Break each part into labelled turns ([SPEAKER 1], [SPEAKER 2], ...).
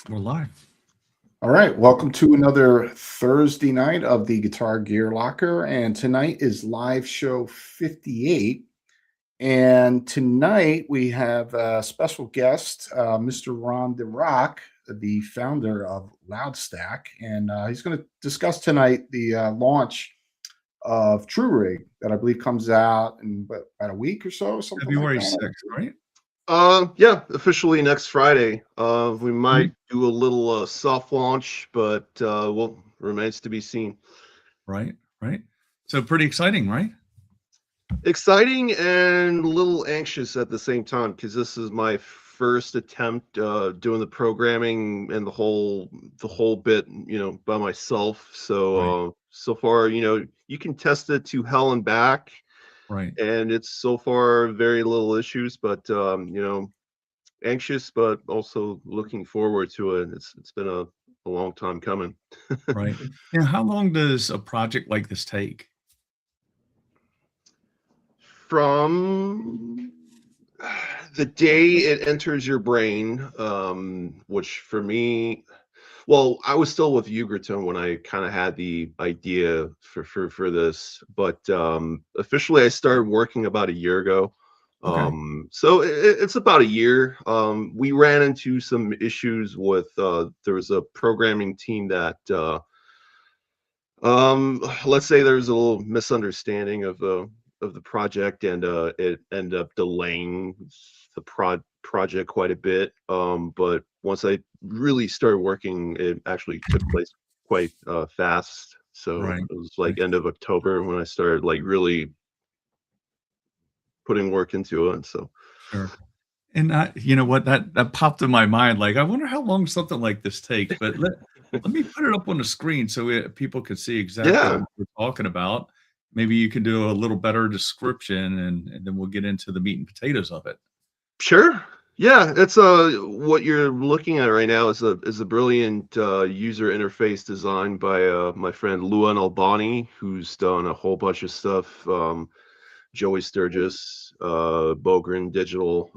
[SPEAKER 1] We're live.
[SPEAKER 2] All right, welcome to another Thursday night of the Guitar Gear Locker. And tonight is live show 58. And tonight we have a special guest, Mr. Ron the Rock, the founder of Loudstakk. And he's going to discuss tonight the launch of TRVE Rig that I believe comes out in about a week or so, something like
[SPEAKER 1] February
[SPEAKER 2] that.
[SPEAKER 1] 6th, right?
[SPEAKER 3] Yeah, officially next Friday. We might
[SPEAKER 1] Mm-hmm.
[SPEAKER 3] do a little soft launch, but well, remains to be seen.
[SPEAKER 1] Right. So pretty exciting, right?
[SPEAKER 3] Exciting and a little anxious at the same time because this is my first attempt doing the programming and the whole bit, by myself. So so far, you can test it to hell and back,
[SPEAKER 1] Right.
[SPEAKER 3] and it's so far very little issues, but anxious, but also looking forward to it. It's been a long time coming.
[SPEAKER 1] Right. And how long does a project like this take?
[SPEAKER 3] From the day it enters your brain, which for me, well, I was still with Ugerton when I kind of had the idea for this, but officially I started working about a year ago.
[SPEAKER 1] Okay.
[SPEAKER 3] So it's about a year. We ran into some issues with there was a programming team that let's say there's a little misunderstanding of the project, and it ended up delaying the project quite a bit. But once I really started working, it actually took place quite fast. So
[SPEAKER 1] Right.
[SPEAKER 3] it was like end of October when I started like really putting work into it. So
[SPEAKER 1] Sure. And you know what, that popped in my mind. Like, I wonder how long something like this takes. But let me put it up on the screen so people can see exactly
[SPEAKER 3] yeah,
[SPEAKER 1] what we're talking about. Maybe you can do a little better description, and then we'll get into the meat and potatoes of it.
[SPEAKER 3] sure. Yeah, it's what you're looking at right now is a brilliant user interface designed by my friend Luan Albani, who's done a whole bunch of stuff. Joey Sturgis, Bogren Digital,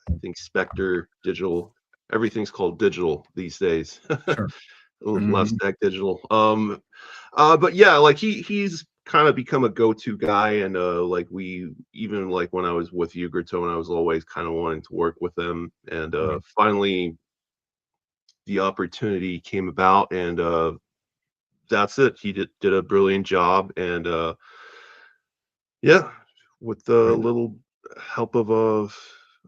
[SPEAKER 3] I think Spectre Digital. Everything's called digital these days.
[SPEAKER 1] Sure.
[SPEAKER 2] Mhm.
[SPEAKER 3] Loudstakk Digital. But yeah, like he's kind of become a go-to guy, and like we even like when I was with Ugerton, I was always kind of wanting to work with him, and
[SPEAKER 1] Right.
[SPEAKER 3] finally the opportunity came about, and that's it. He did a brilliant job, and yeah, with the
[SPEAKER 1] Right.
[SPEAKER 3] little help of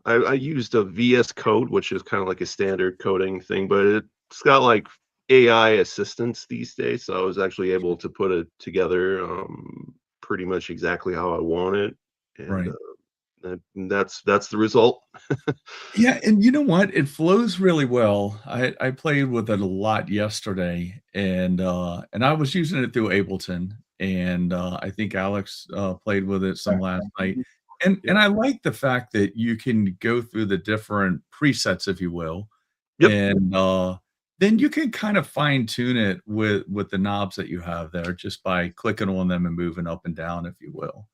[SPEAKER 3] I used a VS Code, which is kind of like a standard coding thing, but it's got like AI assistance these days. So I was actually able to put it together pretty much exactly how I want it, and
[SPEAKER 1] Right.
[SPEAKER 3] that's the result.
[SPEAKER 1] Yeah, and you know what? It flows really well. I played with it a lot yesterday, and I was using it through Ableton, and I think Alex played with it some last night. And
[SPEAKER 3] Yeah.
[SPEAKER 1] I like the fact that you can go through the different presets, if you will,
[SPEAKER 3] Yep.
[SPEAKER 1] and then you can kind of fine tune it with the knobs that you have there just by clicking on them and moving up and down, if you will.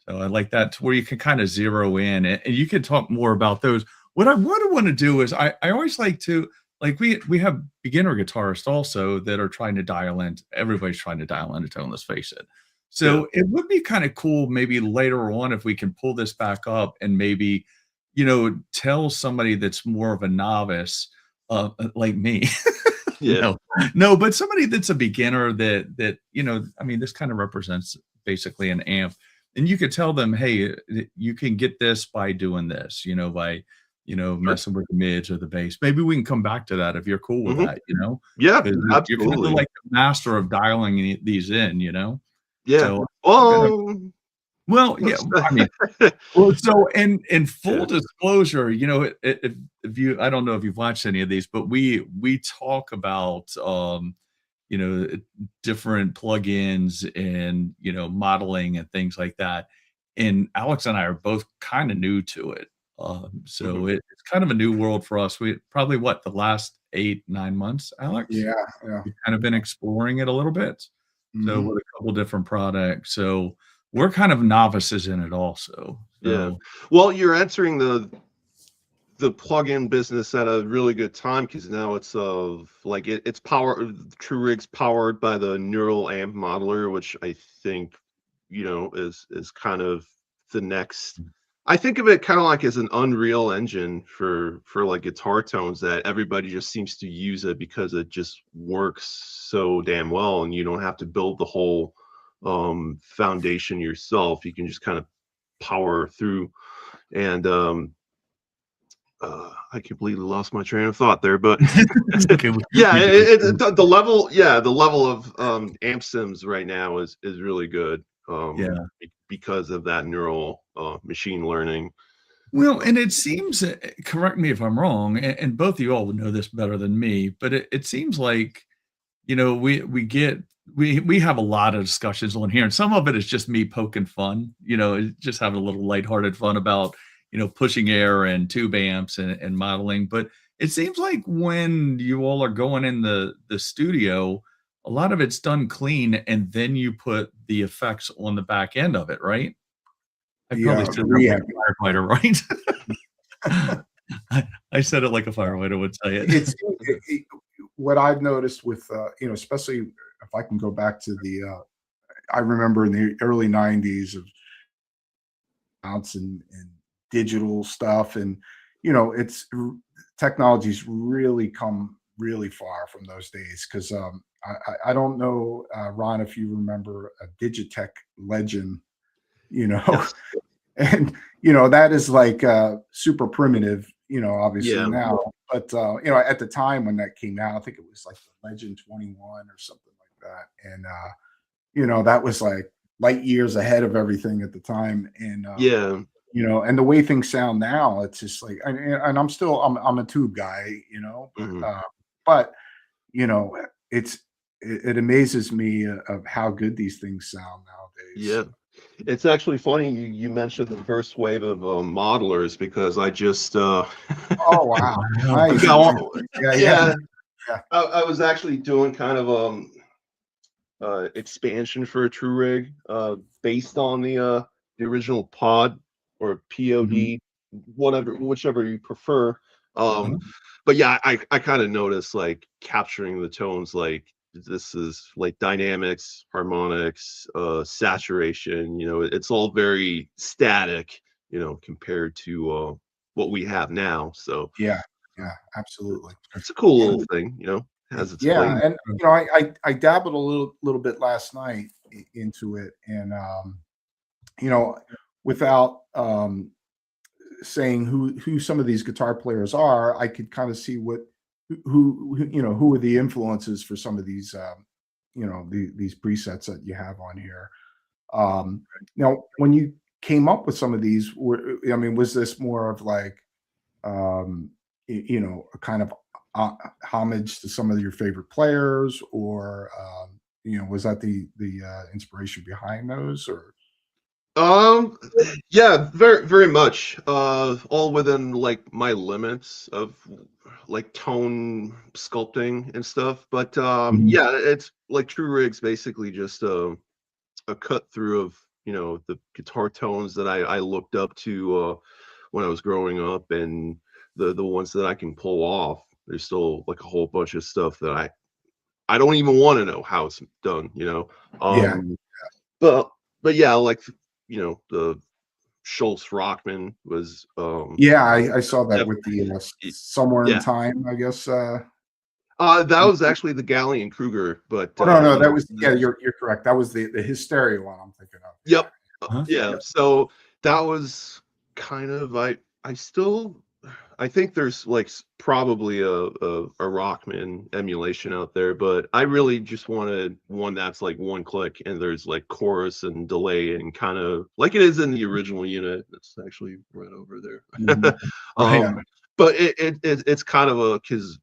[SPEAKER 1] So I like that to where you can kind of zero in, and you can talk more about those. What I really want to do is I always like to, like, we have beginner guitarists also that are trying to dial in. Everybody's trying to dial in a tone, let's face it.
[SPEAKER 3] Yeah.
[SPEAKER 1] So it would be kind of cool maybe later on if we can pull this back up and maybe, tell somebody that's more of a novice, like me.
[SPEAKER 3] Yeah.
[SPEAKER 1] No, no, but somebody that's a beginner I mean, this kind of represents basically an amp, and you could tell them, "Hey, you can get this by doing this, by,
[SPEAKER 3] Sure.
[SPEAKER 1] messing with the mids or the bass." Maybe we can come back to that if you're cool with
[SPEAKER 3] Hmm.
[SPEAKER 1] that,
[SPEAKER 3] Yeah.
[SPEAKER 1] because you're kind of
[SPEAKER 3] Absolutely.
[SPEAKER 1] like the master of dialing these in.
[SPEAKER 3] Yeah.
[SPEAKER 1] So I'm gonna
[SPEAKER 3] Well.
[SPEAKER 1] well, yeah,
[SPEAKER 3] Let's,
[SPEAKER 1] I mean, well, so in full disclosure, if you I don't know if you've watched any of these, but we talk about you know, different plugins and, modeling and things like that. And Alex and I are both kind of new to it. So
[SPEAKER 3] Mhm.
[SPEAKER 1] it's kind of a new world for us. We probably the last 8, 9 months, Alex?
[SPEAKER 2] Yeah, yeah.
[SPEAKER 1] We've kind of been exploring it a little bit. So
[SPEAKER 2] Mhm.
[SPEAKER 1] with a couple different products. So we're kind of novices in it also.
[SPEAKER 3] Yeah.
[SPEAKER 1] So
[SPEAKER 3] Well, you're answering the plug-in business at a really good time, because now it's like it's TRVE Rig's powered by the neural amp modeler, which I think, you know, is kind of the next. I think of it kind of like as an Unreal Engine for like guitar tones, that everybody just seems to use it because it just works so damn well, and you don't have to build the whole foundation yourself. You can just kind of power through. And I completely lost my train of thought there, but
[SPEAKER 1] Okay.
[SPEAKER 3] yeah, the level of amp sims right now is really good.
[SPEAKER 1] Yeah.
[SPEAKER 3] Because of that neural machine learning.
[SPEAKER 1] Well, and it seems, correct me if I'm wrong, and both of you all would know this better than me, but it seems like, you know, we have a lot of discussions on here, and some of it is just me poking fun, you know, just having a little lighthearted fun about, you know, pushing air and tube amps and modeling. But it seems like when you all are going in the studio, a lot of it's done clean, and then you put the effects on the back end of it, right? I probably said that like a firefighter, right? I said it like a firefighter would say it.
[SPEAKER 2] It's what I've noticed with you know, especially if I can go back to the I remember in the early 90s of mounts and digital stuff, and you know, technology's really come really far from those days, because I don't know, Ron, if you remember a Digitech Legend, you know.
[SPEAKER 3] Yes.
[SPEAKER 2] And you know, that is like super primitive, you know, obviously now, but you know, at the time when that came out, I think it was like the Legend 21 or something like that, and you know, that was like light years ahead of everything at the time. And you know, and the way things sound now, it's just like, and I'm a tube guy, you know, but you know, it amazes me of how good these things sound nowadays.
[SPEAKER 3] Yeah. It's actually funny you mentioned the first wave of modelers, because I just
[SPEAKER 2] Oh wow, nice.
[SPEAKER 3] Yeah. I was actually doing kind of expansion for a TRVE Rig based on the original pod or POD, whichever you prefer. But yeah, I kind of noticed like capturing the tones, like this is like dynamics, harmonics, saturation, you know, it's all very static, you know, compared to what we have now. So
[SPEAKER 2] yeah, absolutely.
[SPEAKER 3] it's a cool little thing, you know, has its place.
[SPEAKER 2] And you know, I dabbled a little bit last night into it, and you know, without saying who some of these guitar players are, I could kind of see who you know, who are the influences for some of these you know, these presets that you have on here. Now, when you came up with some of these, I mean, was this more of like you know, a kind of homage to some of your favorite players, or you know, was that the inspiration behind those, or?
[SPEAKER 3] Yeah, very much. All within like my limits of like tone sculpting and stuff. But yeah, it's like TRVE Rig's basically just a cut through of, you know, the guitar tones that I looked up to when I was growing up, and the ones that I can pull off. There's still like a whole bunch of stuff that I don't even want to know how it's done, you know. But yeah, like, you know, the Schultz Rockman was
[SPEAKER 2] Yeah, I saw that with the Somewhere in Time, I guess.
[SPEAKER 3] That was actually the Gallian Kruger, but
[SPEAKER 2] oh, no, that was, yeah, you're correct. That was the Hysteria one I'm thinking of.
[SPEAKER 3] Yep. Yeah. So that was kind of I think there's like probably a Rockman emulation out there, but I really just wanted one that's like one click and there's like chorus and delay and kind of like it is in the original unit. It's actually right over there. But it's kind of because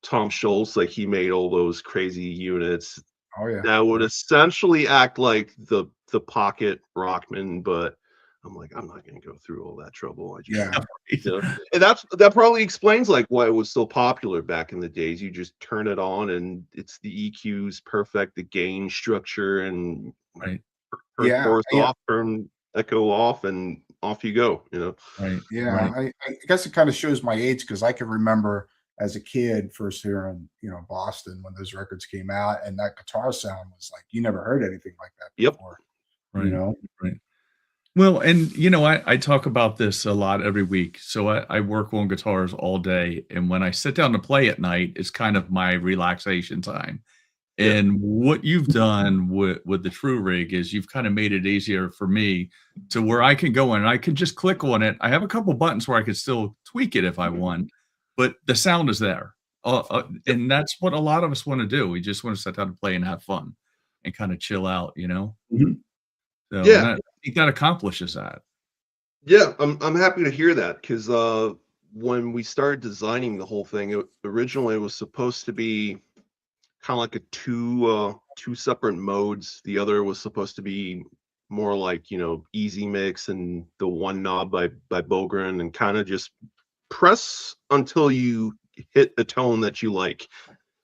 [SPEAKER 3] Tom Schultz, like he made all those crazy units that would essentially act like the pocket Rockman, but I'm like, I'm not going to go through all that trouble. I just, you know, and that probably explains like why it was so popular back in the days. You just turn it on and it's the EQ's perfect, the gain structure, and turn chorus off, turn echo off, and off you go, you know.
[SPEAKER 1] Right.
[SPEAKER 2] Yeah,
[SPEAKER 1] Right.
[SPEAKER 2] I guess it kind of shows my age because I can remember as a kid first hearing, Boston when those records came out, and that guitar sound was like you never heard anything like that
[SPEAKER 3] Yep.
[SPEAKER 2] before. You
[SPEAKER 1] Right.
[SPEAKER 2] know?
[SPEAKER 1] Right. Well, and I talk about this a lot every week. So I work on guitars all day. And when I sit down to play at night, it's kind of my relaxation time.
[SPEAKER 3] Yeah.
[SPEAKER 1] And what you've done with the True Rig is you've kind of made it easier for me to where I can go in and I can just click on it. I have a couple buttons where I can still tweak it if I want, but the sound is there.
[SPEAKER 3] Yep.
[SPEAKER 1] And that's what a lot of us want to do. We just want to sit down and play and have fun and kind of chill out,
[SPEAKER 2] Mhm.
[SPEAKER 1] So, and
[SPEAKER 3] Yeah.
[SPEAKER 1] I think that accomplishes that.
[SPEAKER 3] Yeah, I'm happy to hear that because when we started designing the whole thing, originally it was supposed to be kind of like a two separate modes. The other was supposed to be more like easy mix and the one knob by Bogren, and kind of just press until you hit a tone that you like.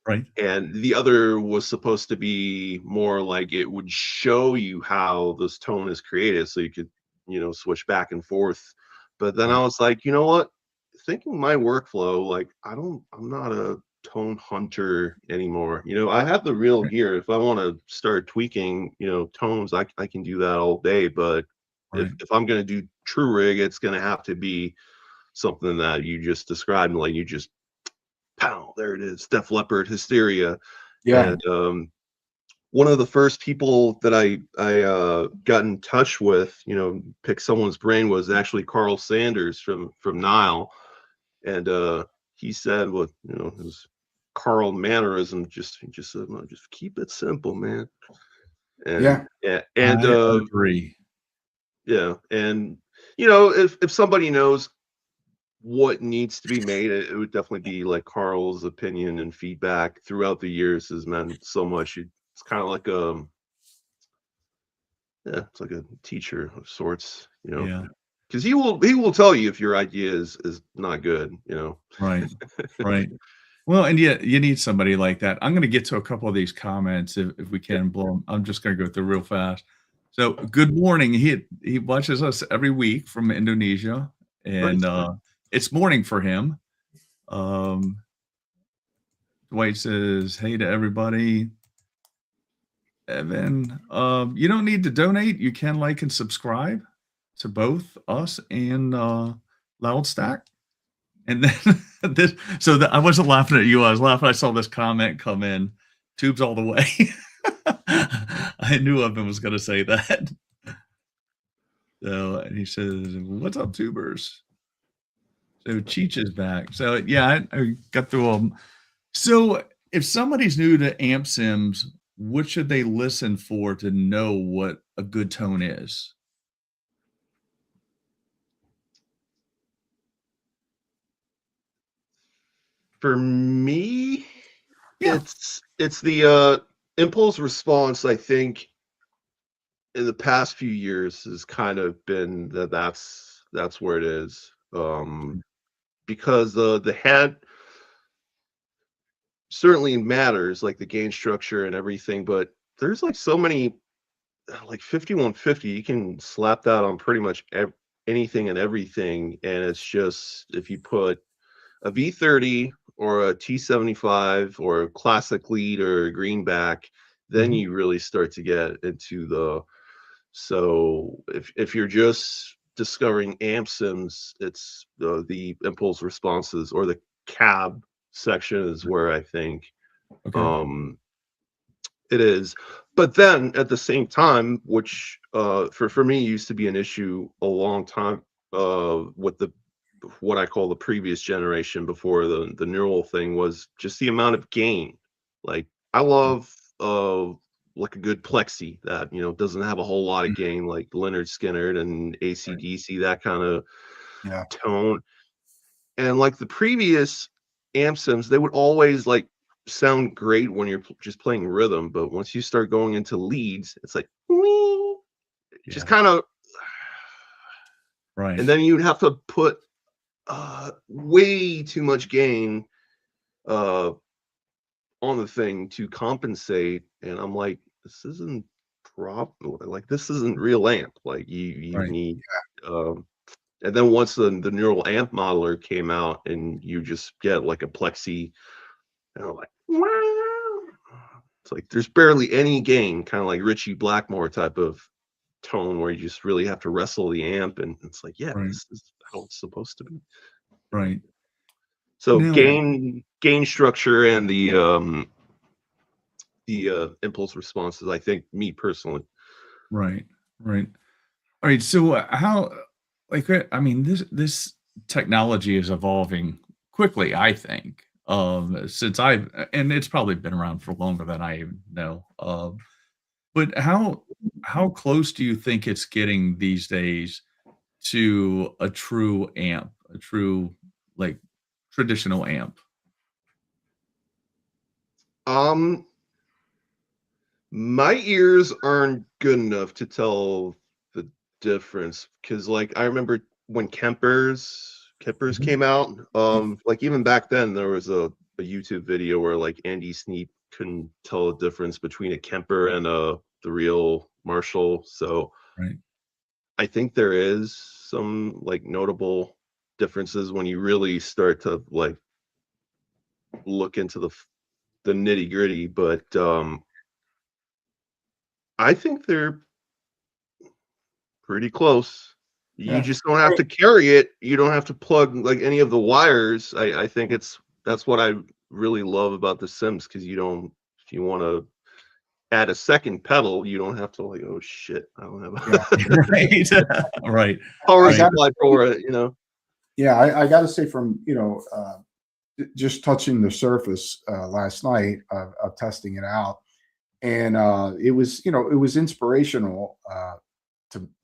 [SPEAKER 1] Right.
[SPEAKER 3] And the other was supposed to be more like it would show you how this tone is created so you could switch back and forth. But then I
[SPEAKER 1] Right.
[SPEAKER 3] was like, you know what, thinking my workflow, like I'm not a tone hunter anymore. I have the real
[SPEAKER 1] Right.
[SPEAKER 3] gear. If I want to start tweaking tones, I can do that all day. But
[SPEAKER 1] Right.
[SPEAKER 3] if I'm going to do True Rig, it's going to have to be something that you just described, like you just pow, there it is, Def Leppard Hysteria.
[SPEAKER 2] Yeah.
[SPEAKER 3] And one of the first people that I got in touch with, pick someone's brain, was actually Carl Sanders from Nile. And he said, well, his Carl mannerism, he just said, no, just keep it simple, man. And
[SPEAKER 2] Yeah.
[SPEAKER 3] yeah, and
[SPEAKER 1] I agree.
[SPEAKER 3] yeah, and if somebody knows what needs to be made, it would definitely be like Carl's opinion and feedback throughout the years has meant so much. It's kind of like yeah, it's like a teacher of sorts,
[SPEAKER 1] Yeah.
[SPEAKER 3] because he will tell you if your idea is not good,
[SPEAKER 1] Right. Right. Well, and you need somebody like that. I'm going to get to a couple of these comments if we
[SPEAKER 3] Yeah,
[SPEAKER 1] can blow 'em. I'm just going to go through real fast. So, good morning. He watches us every week from Indonesia, and
[SPEAKER 3] nice.
[SPEAKER 1] it's morning for him. Um, Dwight says, "Hey to everybody." Evan, you don't need to donate. You can like and subscribe to both us and Loudstakk. And then I wasn't laughing at you. I was laughing. I saw this comment come in. Tubes all the way. I knew Evan was going to say that. So, and he says, "What's up, tubers?" So Cheech is back. So yeah, I got through them. So if somebody's new to amp sims, what should they listen for to know what a good tone is?
[SPEAKER 3] For me,
[SPEAKER 1] Yeah.
[SPEAKER 3] it's the impulse response. I think in the past few years has kind of been that's where it is. Because the head certainly matters, like the gain structure and everything, but there's like so many, like 5150, you can slap that on pretty much anything and everything, and it's just if you put a V30 or a T75 or a classic lead or a greenback, then
[SPEAKER 1] Mhm.
[SPEAKER 3] you really start to get into the. So if you're just discovering amp sims, it's the impulse responses or the cab section is where I think
[SPEAKER 1] Okay.
[SPEAKER 3] um it is. But then at the same time, which for me used to be an issue a long time with the what I call the previous generation before the neural thing, was just the amount of gain. Like I love like a good plexi that doesn't have a whole lot of
[SPEAKER 1] Mhm.
[SPEAKER 3] gain, like Leonard Skinner and
[SPEAKER 1] Right.
[SPEAKER 3] ACDC, that kind of
[SPEAKER 2] Yeah.
[SPEAKER 3] tone. And like the previous amp sims, they would always like sound great when you're just playing rhythm, but once you start going into leads, it's like "Wee," just
[SPEAKER 1] Yeah.
[SPEAKER 3] kind of.
[SPEAKER 1] Right.
[SPEAKER 3] And then you'd have to put way too much gain uh on the thing to compensate, and I'm like, this isn't like this isn't real amp. Like you
[SPEAKER 1] Right.
[SPEAKER 3] need and then once the neural amp modeler came out and you just get like a plexi, like wow. It's like there's barely any gain, kind of like Richie Blackmore type of tone where you just really have to wrestle the amp, and it's like, yeah,
[SPEAKER 1] Right.
[SPEAKER 3] this is how it's supposed to be.
[SPEAKER 1] Right.
[SPEAKER 3] So
[SPEAKER 1] Now,
[SPEAKER 3] gain structure and the impulse responses, I think, me personally.
[SPEAKER 1] right. Right. All right. So how, like, I mean, this technology is evolving quickly, I think. Since and it's probably been around for longer than I even know. But how close do you think it's getting these days to a true amp, a true, like, traditional amp?
[SPEAKER 3] Um, my ears aren't good enough to tell the difference, because like I remember when Kempers
[SPEAKER 1] Mhm.
[SPEAKER 3] came out, like even back then there was a YouTube video where like Andy Sneap couldn't tell the difference between a Kemper and the real Marshall. So
[SPEAKER 1] Right.
[SPEAKER 3] I think there is some like notable differences when you really start to like look into the nitty gritty, but I think they're pretty close. You
[SPEAKER 2] Yeah.
[SPEAKER 3] just don't have to carry it. You don't have to plug like any of the wires. I think that's what I really love about the Sims, because you don't, if you want to add a second pedal, you don't have to like, oh shit, I don't have
[SPEAKER 2] Yeah.
[SPEAKER 3] a
[SPEAKER 1] Right. Right.
[SPEAKER 3] power
[SPEAKER 2] I got
[SPEAKER 3] supply for it.
[SPEAKER 2] Yeah, I got to say, from just touching the surface last night of testing it out, and it was it was inspirational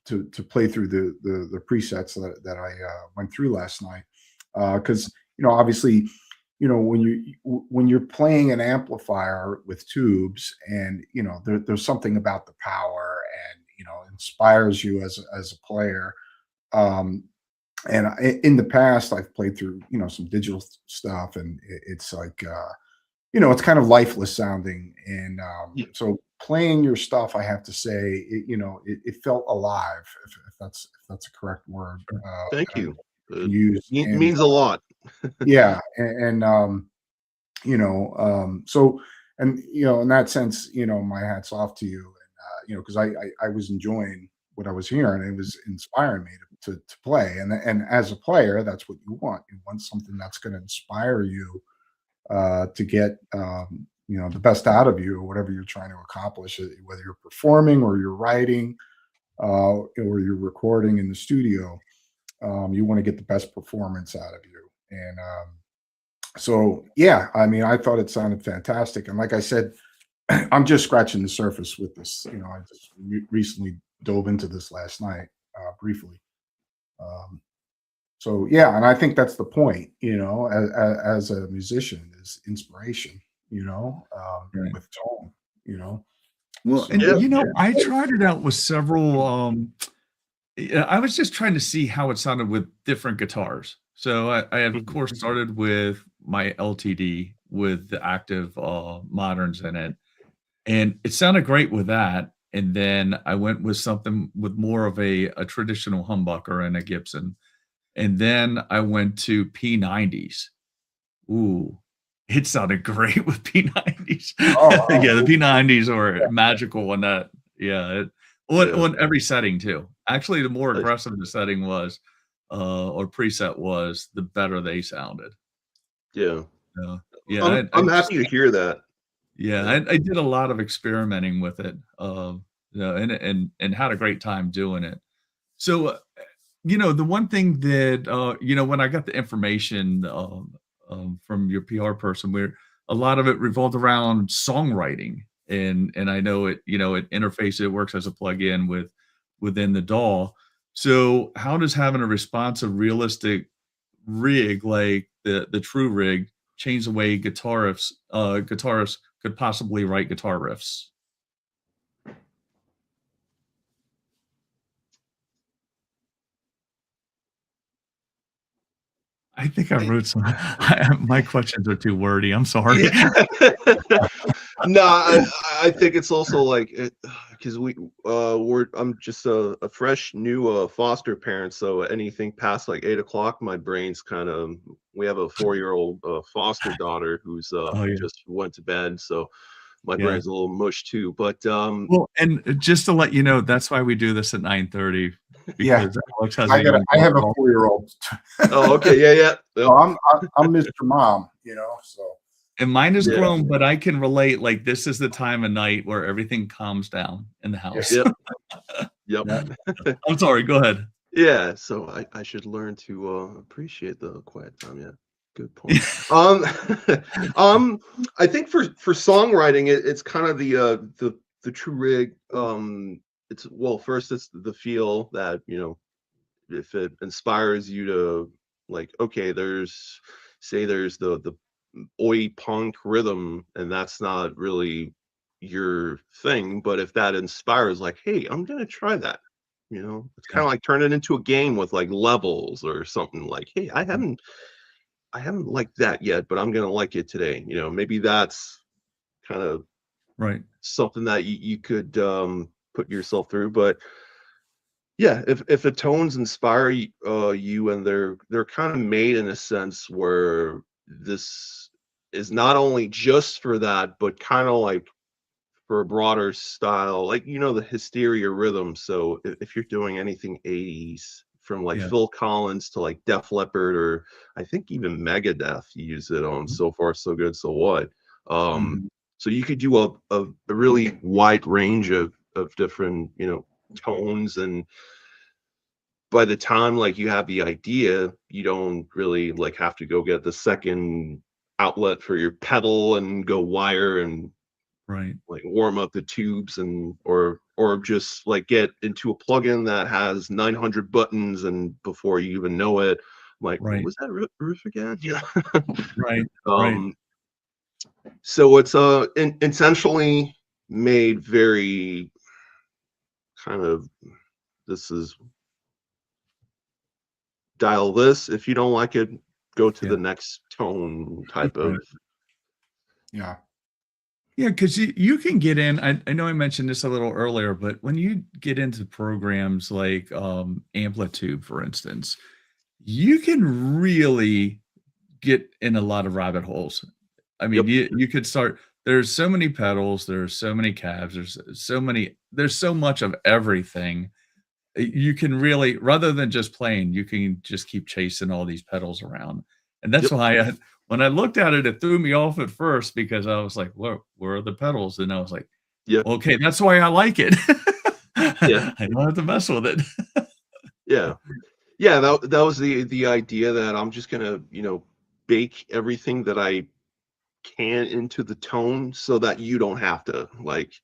[SPEAKER 2] to play through the presets that I went through last night, because obviously, when you're playing an amplifier with tubes, and there's something about the power, and inspires you as a player. um and in the past, I've played through some digital stuff, and it's like it's kind of lifeless sounding, and
[SPEAKER 3] Yeah,
[SPEAKER 2] so playing your stuff, I have to say, it felt alive, if that's a correct word
[SPEAKER 3] thank
[SPEAKER 2] that I
[SPEAKER 3] you.
[SPEAKER 2] can use. And
[SPEAKER 3] Means a lot.
[SPEAKER 2] yeah, and so, and in that sense, my hat's off to you, and because I was enjoying what I was hearing. It was inspiring me to play, and as a player, that's what you want. You want something that's going to inspire you to get the best out of you, or whatever you're trying to accomplish, whether you're performing, or you're writing, or you're recording in the studio. You want to get the best performance out of you, and so yeah, I mean, I thought it sounded fantastic, and like I said, I'm just scratching the surface with this. I just recently dove into this last night briefly. Um, so yeah, and I think that's the point, as a musician, is inspiration,
[SPEAKER 1] Right.
[SPEAKER 2] with tone, you know.
[SPEAKER 1] Well, and
[SPEAKER 3] Yeah.
[SPEAKER 2] So
[SPEAKER 1] I tried it out with several. Yeah, I was just trying to see how it sounded with different guitars. So I of
[SPEAKER 3] Mhm.
[SPEAKER 1] course started with my LTD with the active moderns in it, and it sounded great with that. And then I went with something with more of a traditional humbucker and a Gibson. And then I went to P90s. Ooh, it sounded great with P90s.
[SPEAKER 2] oh,
[SPEAKER 1] Yeah, the P90s are magical on that. Yeah,
[SPEAKER 3] Yeah.
[SPEAKER 1] on every setting too. Actually, the more
[SPEAKER 3] Nice.
[SPEAKER 1] aggressive the setting was, or preset was, the better they sounded.
[SPEAKER 3] Yeah.
[SPEAKER 1] Uh, yeah, I
[SPEAKER 3] I'm
[SPEAKER 1] just
[SPEAKER 3] happy to hear that.
[SPEAKER 1] yeah,
[SPEAKER 3] Yeah.
[SPEAKER 1] I did a lot of experimenting with it, and had a great time doing it. So, the one thing that, when I got the information, from your PR person, where a lot of it revolved around songwriting, and I know it, it interfaces, it works as a plug-in within the DAW. So, how does having a responsive, realistic rig like the True Rig change the way guitarists could possibly write guitar riffs? I think I
[SPEAKER 3] I
[SPEAKER 1] wrote some. My questions are too wordy. I'm sorry.
[SPEAKER 3] Yeah. No, I think it's also like because I'm just a fresh new foster parent, so anything past like 8 o'clock, my brain's kind of. We have a 4-year-old foster daughter who's
[SPEAKER 1] Oh yeah,
[SPEAKER 3] just went to bed, so my
[SPEAKER 1] yeah.
[SPEAKER 3] brain's a little mush too. But
[SPEAKER 1] Well, and just to let you know, that's why we do this at 9:30
[SPEAKER 2] Yeah.
[SPEAKER 1] because Alex has
[SPEAKER 2] I
[SPEAKER 1] a
[SPEAKER 2] got.
[SPEAKER 1] young
[SPEAKER 2] I have a
[SPEAKER 1] girl.
[SPEAKER 2] 4-year-old.
[SPEAKER 3] oh, okay, yeah, yeah. Yep.
[SPEAKER 2] I'm Mr. Mom, so
[SPEAKER 1] And mine is
[SPEAKER 3] Yeah.
[SPEAKER 1] grown, but I can relate. Like this is the time of night where everything calms down in the house.
[SPEAKER 3] Yep. Yep.
[SPEAKER 2] yeah.
[SPEAKER 1] I'm sorry. Go ahead.
[SPEAKER 3] Yeah, so I should learn to appreciate the quiet time. Yeah, good point. Um, I think for songwriting, it's kind of the true rig. It's well, first it's the feel that if it inspires you to like, okay, there's the oi punk rhythm, and that's not really your thing, but if that inspires, like, hey, I'm gonna try that. It's kind
[SPEAKER 1] Yeah.
[SPEAKER 3] of like turn it into a game with like levels or something like, hey, I haven't liked that yet, but I'm gonna like it today. Maybe that's kind of
[SPEAKER 1] Right.
[SPEAKER 3] something that you could put yourself through. But yeah, if the tones inspire you and they're kind of made in a sense where this is not only just for that, but kind of like for a broader style, like the hysteria rhythm. So if you're doing anything 80s, from like
[SPEAKER 1] Yeah.
[SPEAKER 3] Phil Collins to like Def Leppard, or I think even Megadeth use it on
[SPEAKER 1] Mhm.
[SPEAKER 3] So Far So Good So What.
[SPEAKER 1] Mhm.
[SPEAKER 3] So you could do a really wide range of different tones, and by the time like you have the idea, you don't really like have to go get the second outlet for your pedal and go wire and
[SPEAKER 1] Right.
[SPEAKER 3] like warm up the tubes, and or just like get into a plugin that has 900 buttons, and before you even know it, like, what
[SPEAKER 1] Right.
[SPEAKER 3] was that riff again? Yeah.
[SPEAKER 1] Right. Right.
[SPEAKER 3] um so it's intentionally made very kind of, this is dial this, if you don't like it, go to
[SPEAKER 1] Yeah.
[SPEAKER 3] the next tone type of.
[SPEAKER 1] Right.
[SPEAKER 2] Yeah.
[SPEAKER 1] Yeah, because you can get in. I know I mentioned this a little earlier, but when you get into programs like Amplitude, for instance, you can really get in a lot of rabbit holes. I mean,
[SPEAKER 3] Yep.
[SPEAKER 1] you could start. There's so many pedals. There's so many cabs. There's so much of everything. You can really, rather than just playing, you can just keep chasing all these pedals around. And that's
[SPEAKER 3] Yep.
[SPEAKER 1] why when I looked at it, it threw me off at first because I was like, where are the pedals? And I was like,
[SPEAKER 3] Yep.
[SPEAKER 1] okay, that's why I like it.
[SPEAKER 3] Yeah.
[SPEAKER 1] I don't have to mess with it.
[SPEAKER 3] Yeah. Yeah, that was the idea, that I'm just gonna, bake everything that I can into the tone so that you don't have to like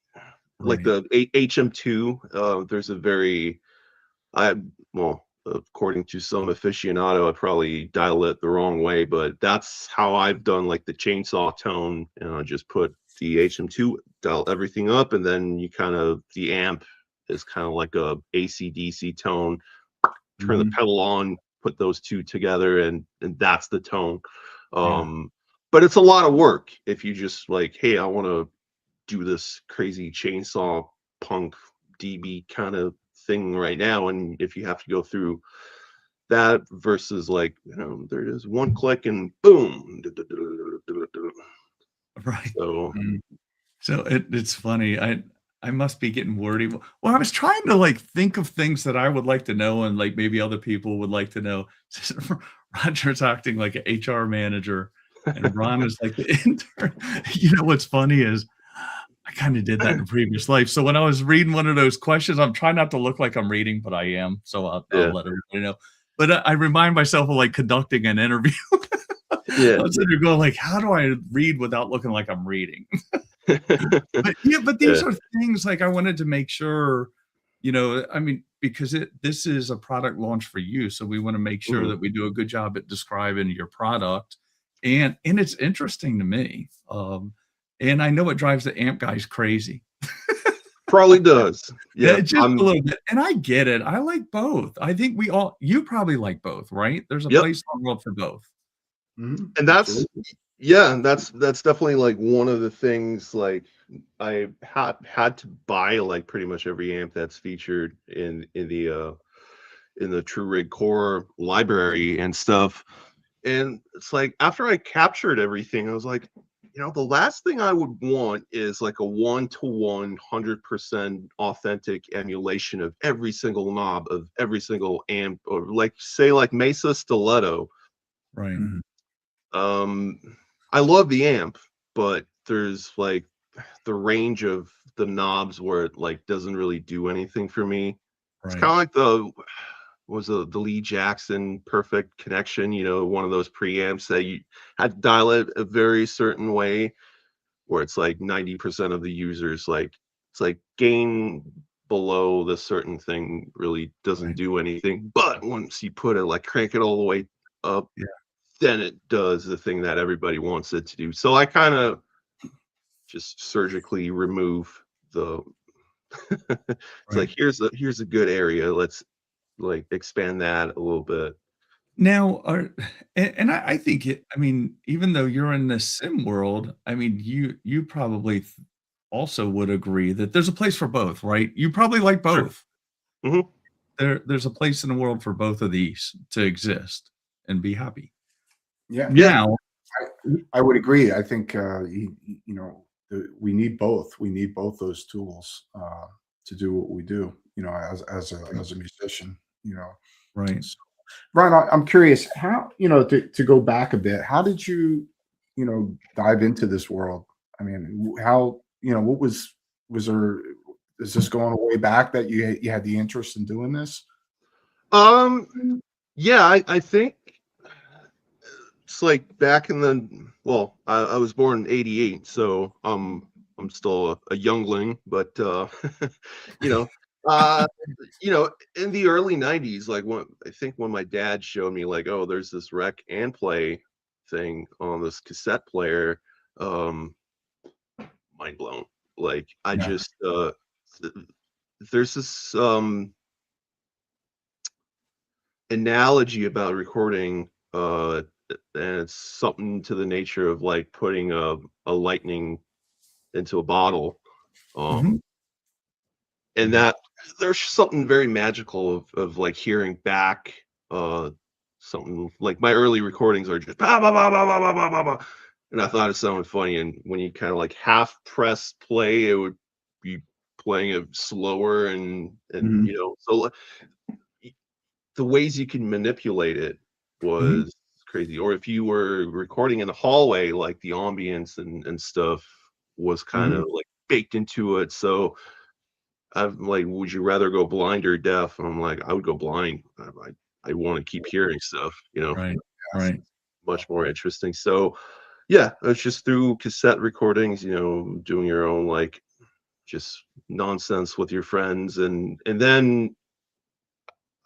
[SPEAKER 1] Right.
[SPEAKER 3] the HM2. There's a very, I well, according to some aficionado, I probably dial it the wrong way, but that's how I've done like the chainsaw tone, and I just put the HM2, dial everything up, and then the amp is kind of like a AC/DC tone. Turn the
[SPEAKER 1] Mhm.
[SPEAKER 3] pedal on, put those two together, and that's the tone.
[SPEAKER 1] Yeah.
[SPEAKER 3] But it's a lot of work if you just like, hey, I want to do this crazy chainsaw punk DB kind of thing right now, and if you have to go through that versus like, there it is, one click and boom.
[SPEAKER 1] Right.
[SPEAKER 3] So
[SPEAKER 1] Mhm. So it's funny. I must be getting wordy. Well, I was trying to like think of things that I would like to know and like maybe other people would like to know. Roger's acting like an HR manager and Ron is like the intern. What's funny is I kind of did that in a previous life. So when I was reading one of those questions, I'm trying not to look like I'm reading, but I am. So I'll
[SPEAKER 3] yeah,
[SPEAKER 1] let everybody know. But I remind myself of like conducting an interview.
[SPEAKER 3] yeah.
[SPEAKER 1] I'm sitting there going like, how do I read without looking like I'm reading? But yeah, but these
[SPEAKER 3] Yeah.
[SPEAKER 1] are things like I wanted to make sure, I mean, because this is a product launch for you, so we want to make sure
[SPEAKER 3] Mhm.
[SPEAKER 1] that we do a good job at describing your product, and it's interesting to me, and I know it drives the amp guys crazy.
[SPEAKER 3] Probably does.
[SPEAKER 1] Yeah,
[SPEAKER 3] Yeah.
[SPEAKER 1] just a little bit, and I get it. I like both. I think you probably like both, right? There's a
[SPEAKER 3] Yep.
[SPEAKER 1] place in the world for both.
[SPEAKER 2] Mhm.
[SPEAKER 3] And that's
[SPEAKER 2] Absolutely.
[SPEAKER 3] Yeah, that's definitely like one of the things. Like I had to buy like pretty much every amp that's featured in the True Rig Core library and stuff. And it's like after I captured everything, I was like, the last thing I would want is like a 1-to-1, 100% authentic emulation of every single knob of every single amp, or like say like Mesa Stiletto.
[SPEAKER 1] Right.
[SPEAKER 2] Mhm.
[SPEAKER 3] Um, I love the amp, but there's like the range of the knobs where it like doesn't really do anything for me. It's
[SPEAKER 1] Right.
[SPEAKER 3] kind of like the Lee Jackson Perfect Connection, one of those preamps that you had to dial it a very certain way, where it's like 90% of the users like it's like gain below the certain thing really doesn't
[SPEAKER 1] Right.
[SPEAKER 3] do anything. But once you put it like crank it all the way up,
[SPEAKER 1] Yeah.
[SPEAKER 3] then it does the thing that everybody wants it to do. So I kind of just surgically remove the it's
[SPEAKER 1] Right.
[SPEAKER 3] like here's a good area. Let's like expand that a little bit.
[SPEAKER 1] Now, and I think I mean, even though you're in the sim world, I mean, you probably also would agree that there's a place for both, right? You probably like
[SPEAKER 3] Sure.
[SPEAKER 1] both.
[SPEAKER 3] Hmm.
[SPEAKER 1] There's a place in the world for both of these to exist and be happy.
[SPEAKER 2] Yeah,
[SPEAKER 3] Yeah.
[SPEAKER 1] Now,
[SPEAKER 2] I would agree. I think we need both. We need both those tools to do what we do. As a musician. You know,
[SPEAKER 1] right.
[SPEAKER 2] so, Brian, I'm curious how to go back a bit. How did you dive into this world? I mean, how what was there? Is this going way back that you had the interest in doing this?
[SPEAKER 3] Um. Yeah. I think it's like back in the well. I was born in '88, so I'm still a youngling, but you know, uh, in the early '90s, like when my dad showed me like, oh, there's this rec and play thing on this cassette player. Um, Mind blown. Like I
[SPEAKER 2] Yeah,
[SPEAKER 3] just th- there's this analogy about recording, and it's something to the nature of like putting a lightning into a bottle.
[SPEAKER 1] Mhm.
[SPEAKER 3] Um, and
[SPEAKER 1] Yeah.
[SPEAKER 3] that there's something very magical of like hearing back something like my early recordings are just bah, bah, bah, bah, bah, bah, bah, bah, bah. And I thought it sounded funny. And when you kind of like half press play, it would be playing it slower and
[SPEAKER 2] mhm,
[SPEAKER 3] so the ways you can manipulate it
[SPEAKER 1] Mhm.
[SPEAKER 3] was crazy. Or if you were recording in the hallway, like the ambience and stuff was kind
[SPEAKER 2] mhm.
[SPEAKER 3] of like baked into it. So I'm like, would you rather go blind or deaf? And I'm like, I would go blind. I want to keep hearing stuff,
[SPEAKER 1] Right.
[SPEAKER 2] Yes.
[SPEAKER 1] Right.
[SPEAKER 3] much more interesting. So yeah, it's just through cassette recordings, doing your own like just nonsense with your friends and then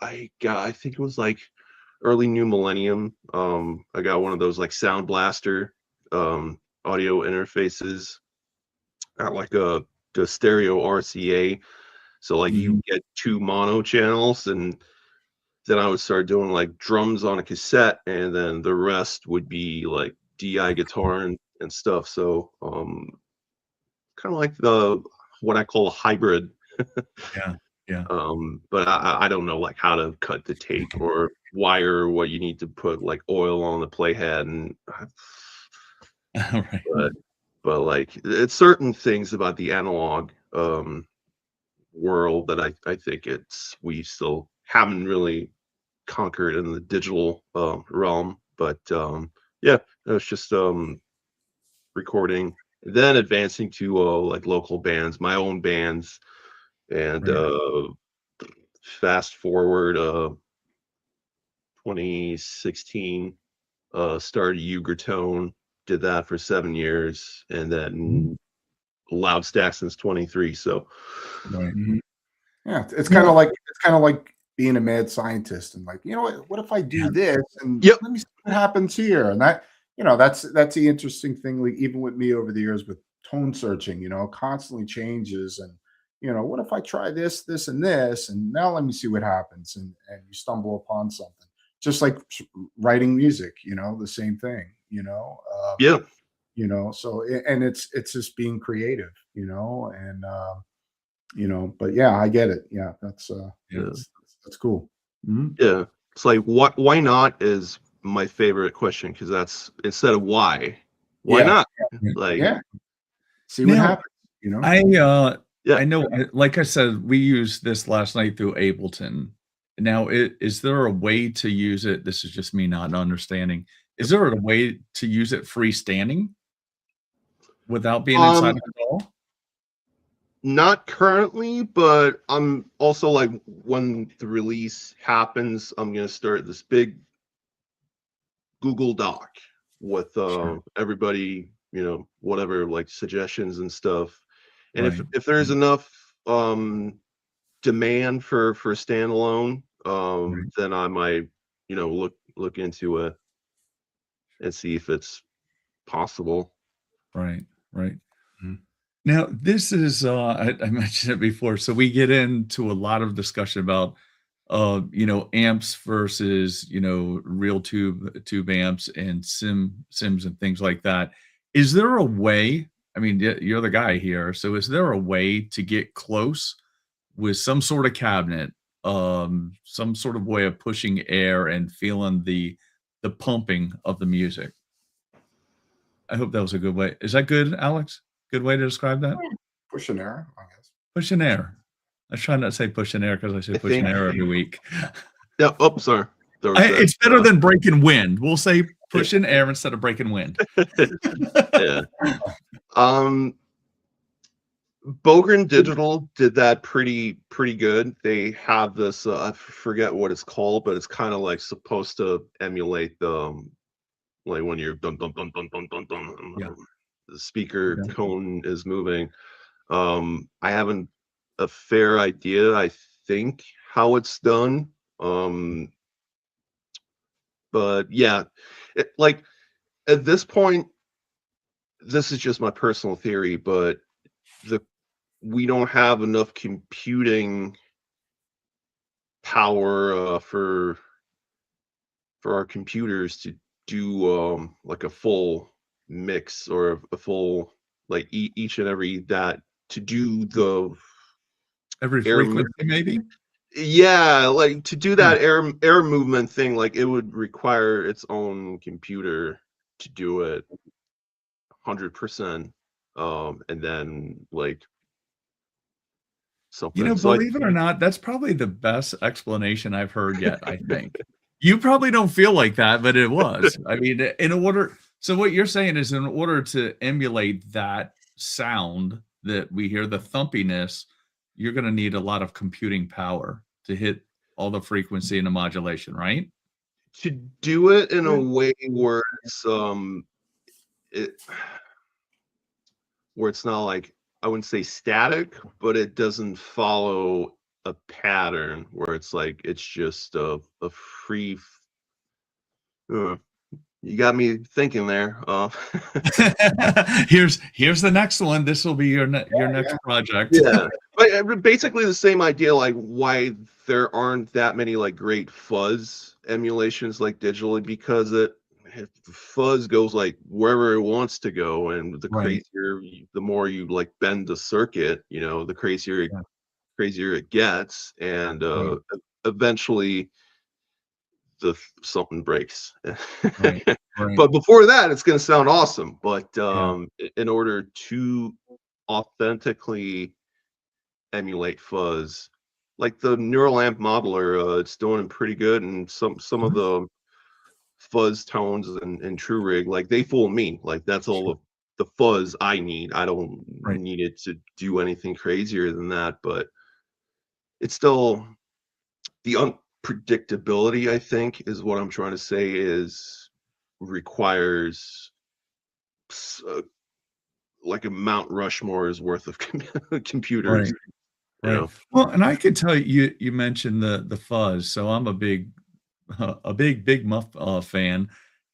[SPEAKER 3] I think it was like early new millennium. I got one of those like Sound Blaster audio interfaces at like the stereo RCA. So like you
[SPEAKER 1] Mhm.
[SPEAKER 3] get two mono channels, and then I would start doing like drums on a cassette, and then the rest would be like DI guitar and stuff. So kind of like the what I call a hybrid.
[SPEAKER 1] Yeah. Yeah.
[SPEAKER 3] But I don't know like how to cut the tape or wire what you need to put like oil on the playhead and
[SPEAKER 1] Right.
[SPEAKER 3] but like it's certain things about the analog world that I think it's we still haven't really conquered in the digital realm. But yeah, it was just recording, then advancing to like local bands, my own bands, and
[SPEAKER 1] Right.
[SPEAKER 3] fast forward 2016, started Ugertone, did that for 7 years, and
[SPEAKER 1] Mhm.
[SPEAKER 3] then Loudstakk since 23. So
[SPEAKER 1] Right.
[SPEAKER 2] Mhm. Yeah,
[SPEAKER 1] Well,
[SPEAKER 2] it's kind of like being a mad scientist and like, what if I do
[SPEAKER 1] yeah.
[SPEAKER 2] this and
[SPEAKER 3] yep.
[SPEAKER 2] let me see what happens here? And that, that's the interesting thing. Like even with me over the years with tone searching, constantly changes and what if I try this, this, and this, and now let me see what happens, and you stumble upon something. Just like writing music, the same thing.
[SPEAKER 3] Yeah.
[SPEAKER 2] You know, so and it's just being creative, you know, and you know, but yeah, I get it. Yeah,
[SPEAKER 3] Yeah.
[SPEAKER 2] that's cool. Mhm.
[SPEAKER 3] Yeah. It's like why not is my favorite question because that's instead of why
[SPEAKER 2] Yeah,
[SPEAKER 3] not?
[SPEAKER 1] Yeah.
[SPEAKER 3] Like,
[SPEAKER 2] yeah. See what
[SPEAKER 1] Now,
[SPEAKER 2] happens, you know?
[SPEAKER 3] yeah.
[SPEAKER 1] I know, like I said, we used this last night through Ableton. Now, is there a way to use it? This is just me not understanding. Is there a way to use it freestanding without being inside
[SPEAKER 3] Um,
[SPEAKER 1] of the DAW?
[SPEAKER 3] Not currently, but I'm also like when the release happens, I'm gonna start this big Google Doc with
[SPEAKER 1] Sure.
[SPEAKER 3] everybody, whatever like suggestions and stuff. And if
[SPEAKER 1] Right.
[SPEAKER 3] if there's
[SPEAKER 1] Right.
[SPEAKER 3] enough demand for standalone,
[SPEAKER 1] Right.
[SPEAKER 3] then I might, look into it and see if it's possible.
[SPEAKER 1] Right. Right.
[SPEAKER 2] Mhm.
[SPEAKER 1] Now, this is I mentioned it before, so we get into a lot of discussion about amps versus, real tube amps and sims and things like that. Is there a way, I mean, you're the guy here, so is there a way to get close with some sort of cabinet, some sort of way of pushing air and feeling the pumping of the music? I hope that was a good way. Is that good, Alex? Good way to describe that?
[SPEAKER 2] Push and error, I guess.
[SPEAKER 1] Push and air. I try not to say push and air because I say
[SPEAKER 3] I
[SPEAKER 1] push and
[SPEAKER 3] think.
[SPEAKER 1] air every week.
[SPEAKER 3] Yeah. Oh, sorry. There was that.
[SPEAKER 1] It's better than breaking wind. We'll say push and air instead of breaking wind.
[SPEAKER 3] Yeah. Um, Bogren Digital did that pretty good. They have this I forget what it's called, but it's kind of like supposed to emulate the like when you're dun dun dun dun dun dun dun,
[SPEAKER 1] Yeah.
[SPEAKER 3] the speaker
[SPEAKER 1] Yeah.
[SPEAKER 3] cone is moving. I haven't a fair idea, I think, how it's done. But yeah, like at this point, this is just my personal theory, but the we don't have enough computing power for our computers to do like a full mix or a full like each and every that to do the
[SPEAKER 1] Every
[SPEAKER 3] air
[SPEAKER 1] frequency, maybe?
[SPEAKER 3] yeah, like to do
[SPEAKER 1] Yeah.
[SPEAKER 3] that air movement thing, like it would require its own computer to do it 100%. And then like something. So I
[SPEAKER 1] Believe it or not, that's probably the best explanation I've heard yet, I think. You probably don't feel like that, but it was. I mean, so what you're saying is in order to emulate that sound that we hear, the thumpiness, you're gonna need a lot of computing power to hit all the frequency and the modulation, right?
[SPEAKER 3] to do it in a
[SPEAKER 2] Yeah.
[SPEAKER 3] way where it it's not like I wouldn't say static, but it doesn't follow a pattern where it's like it's just a free. Uh, you got me thinking there.
[SPEAKER 1] Here's the next one. This will be your next
[SPEAKER 2] Yeah.
[SPEAKER 1] project.
[SPEAKER 3] Yeah, but basically the same idea. Like why there aren't that many like great fuzz emulations like digitally because the fuzz goes like wherever it wants to go, and the
[SPEAKER 1] Right.
[SPEAKER 3] crazier, the more you like bend the circuit, the
[SPEAKER 1] Yeah.
[SPEAKER 3] crazier it gets, and
[SPEAKER 1] Right.
[SPEAKER 3] eventually something breaks.
[SPEAKER 1] Right. Right.
[SPEAKER 3] But before that, it's going to sound awesome. But
[SPEAKER 1] Yeah.
[SPEAKER 3] in order to authentically emulate fuzz, like the neural amp modeler, it's doing pretty good, and some of
[SPEAKER 1] Mhm.
[SPEAKER 3] the fuzz tones and TRVE Rig, like they fool me. Like that's all
[SPEAKER 1] Sure.
[SPEAKER 3] the fuzz I need. I don't
[SPEAKER 1] Right.
[SPEAKER 3] need it to do anything crazier than that, but it's still the unpredictability, I think, is what I'm trying to say is requires uh, like a Mount Rushmore's worth of computers,
[SPEAKER 1] Right.
[SPEAKER 3] you
[SPEAKER 1] Right.
[SPEAKER 3] know.
[SPEAKER 1] Well, and I could tell you mentioned the fuzz, so I'm a big big Muff fan,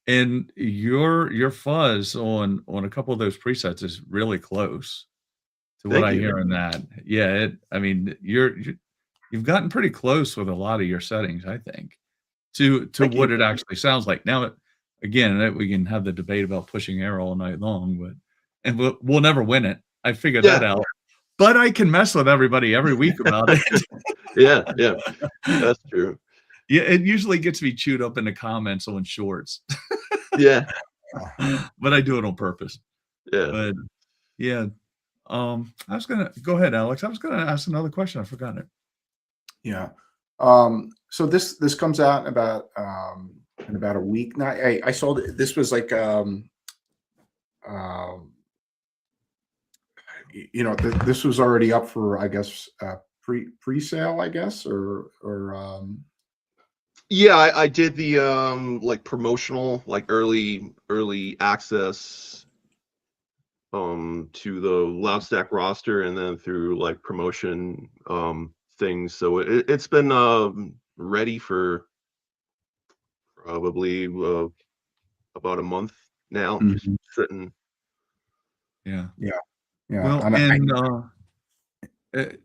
[SPEAKER 1] and your fuzz on a couple of those presets is really close to what
[SPEAKER 3] Thank
[SPEAKER 1] I
[SPEAKER 3] you.
[SPEAKER 1] hear in that. Yeah, I mean, you've gotten pretty close with a lot of your settings, I think, to
[SPEAKER 3] Thank you.
[SPEAKER 1] what it actually sounds like. Now, again, we can have the debate about pushing air all night long, but and we'll never win it. I figured that out. But I can mess with everybody every week about it.
[SPEAKER 3] Yeah, that's true.
[SPEAKER 1] Yeah, it usually gets me chewed up in the comments on shorts.
[SPEAKER 3] Yeah,
[SPEAKER 1] But I do it on purpose.
[SPEAKER 3] yeah.
[SPEAKER 1] But yeah, I was gonna go ahead, Alex. I was gonna ask another question. I forgot it.
[SPEAKER 2] Yeah. So this comes out in about a week now. I saw that this was like this was already up for, I guess, pre-sale, I guess, or
[SPEAKER 3] Yeah, I did the like promotional, like early access to the Loudstakk roster, and then through like promotion things. So it's been ready for probably about a month now, just sitting.
[SPEAKER 1] Yeah.
[SPEAKER 2] Yeah.
[SPEAKER 1] Well,
[SPEAKER 2] And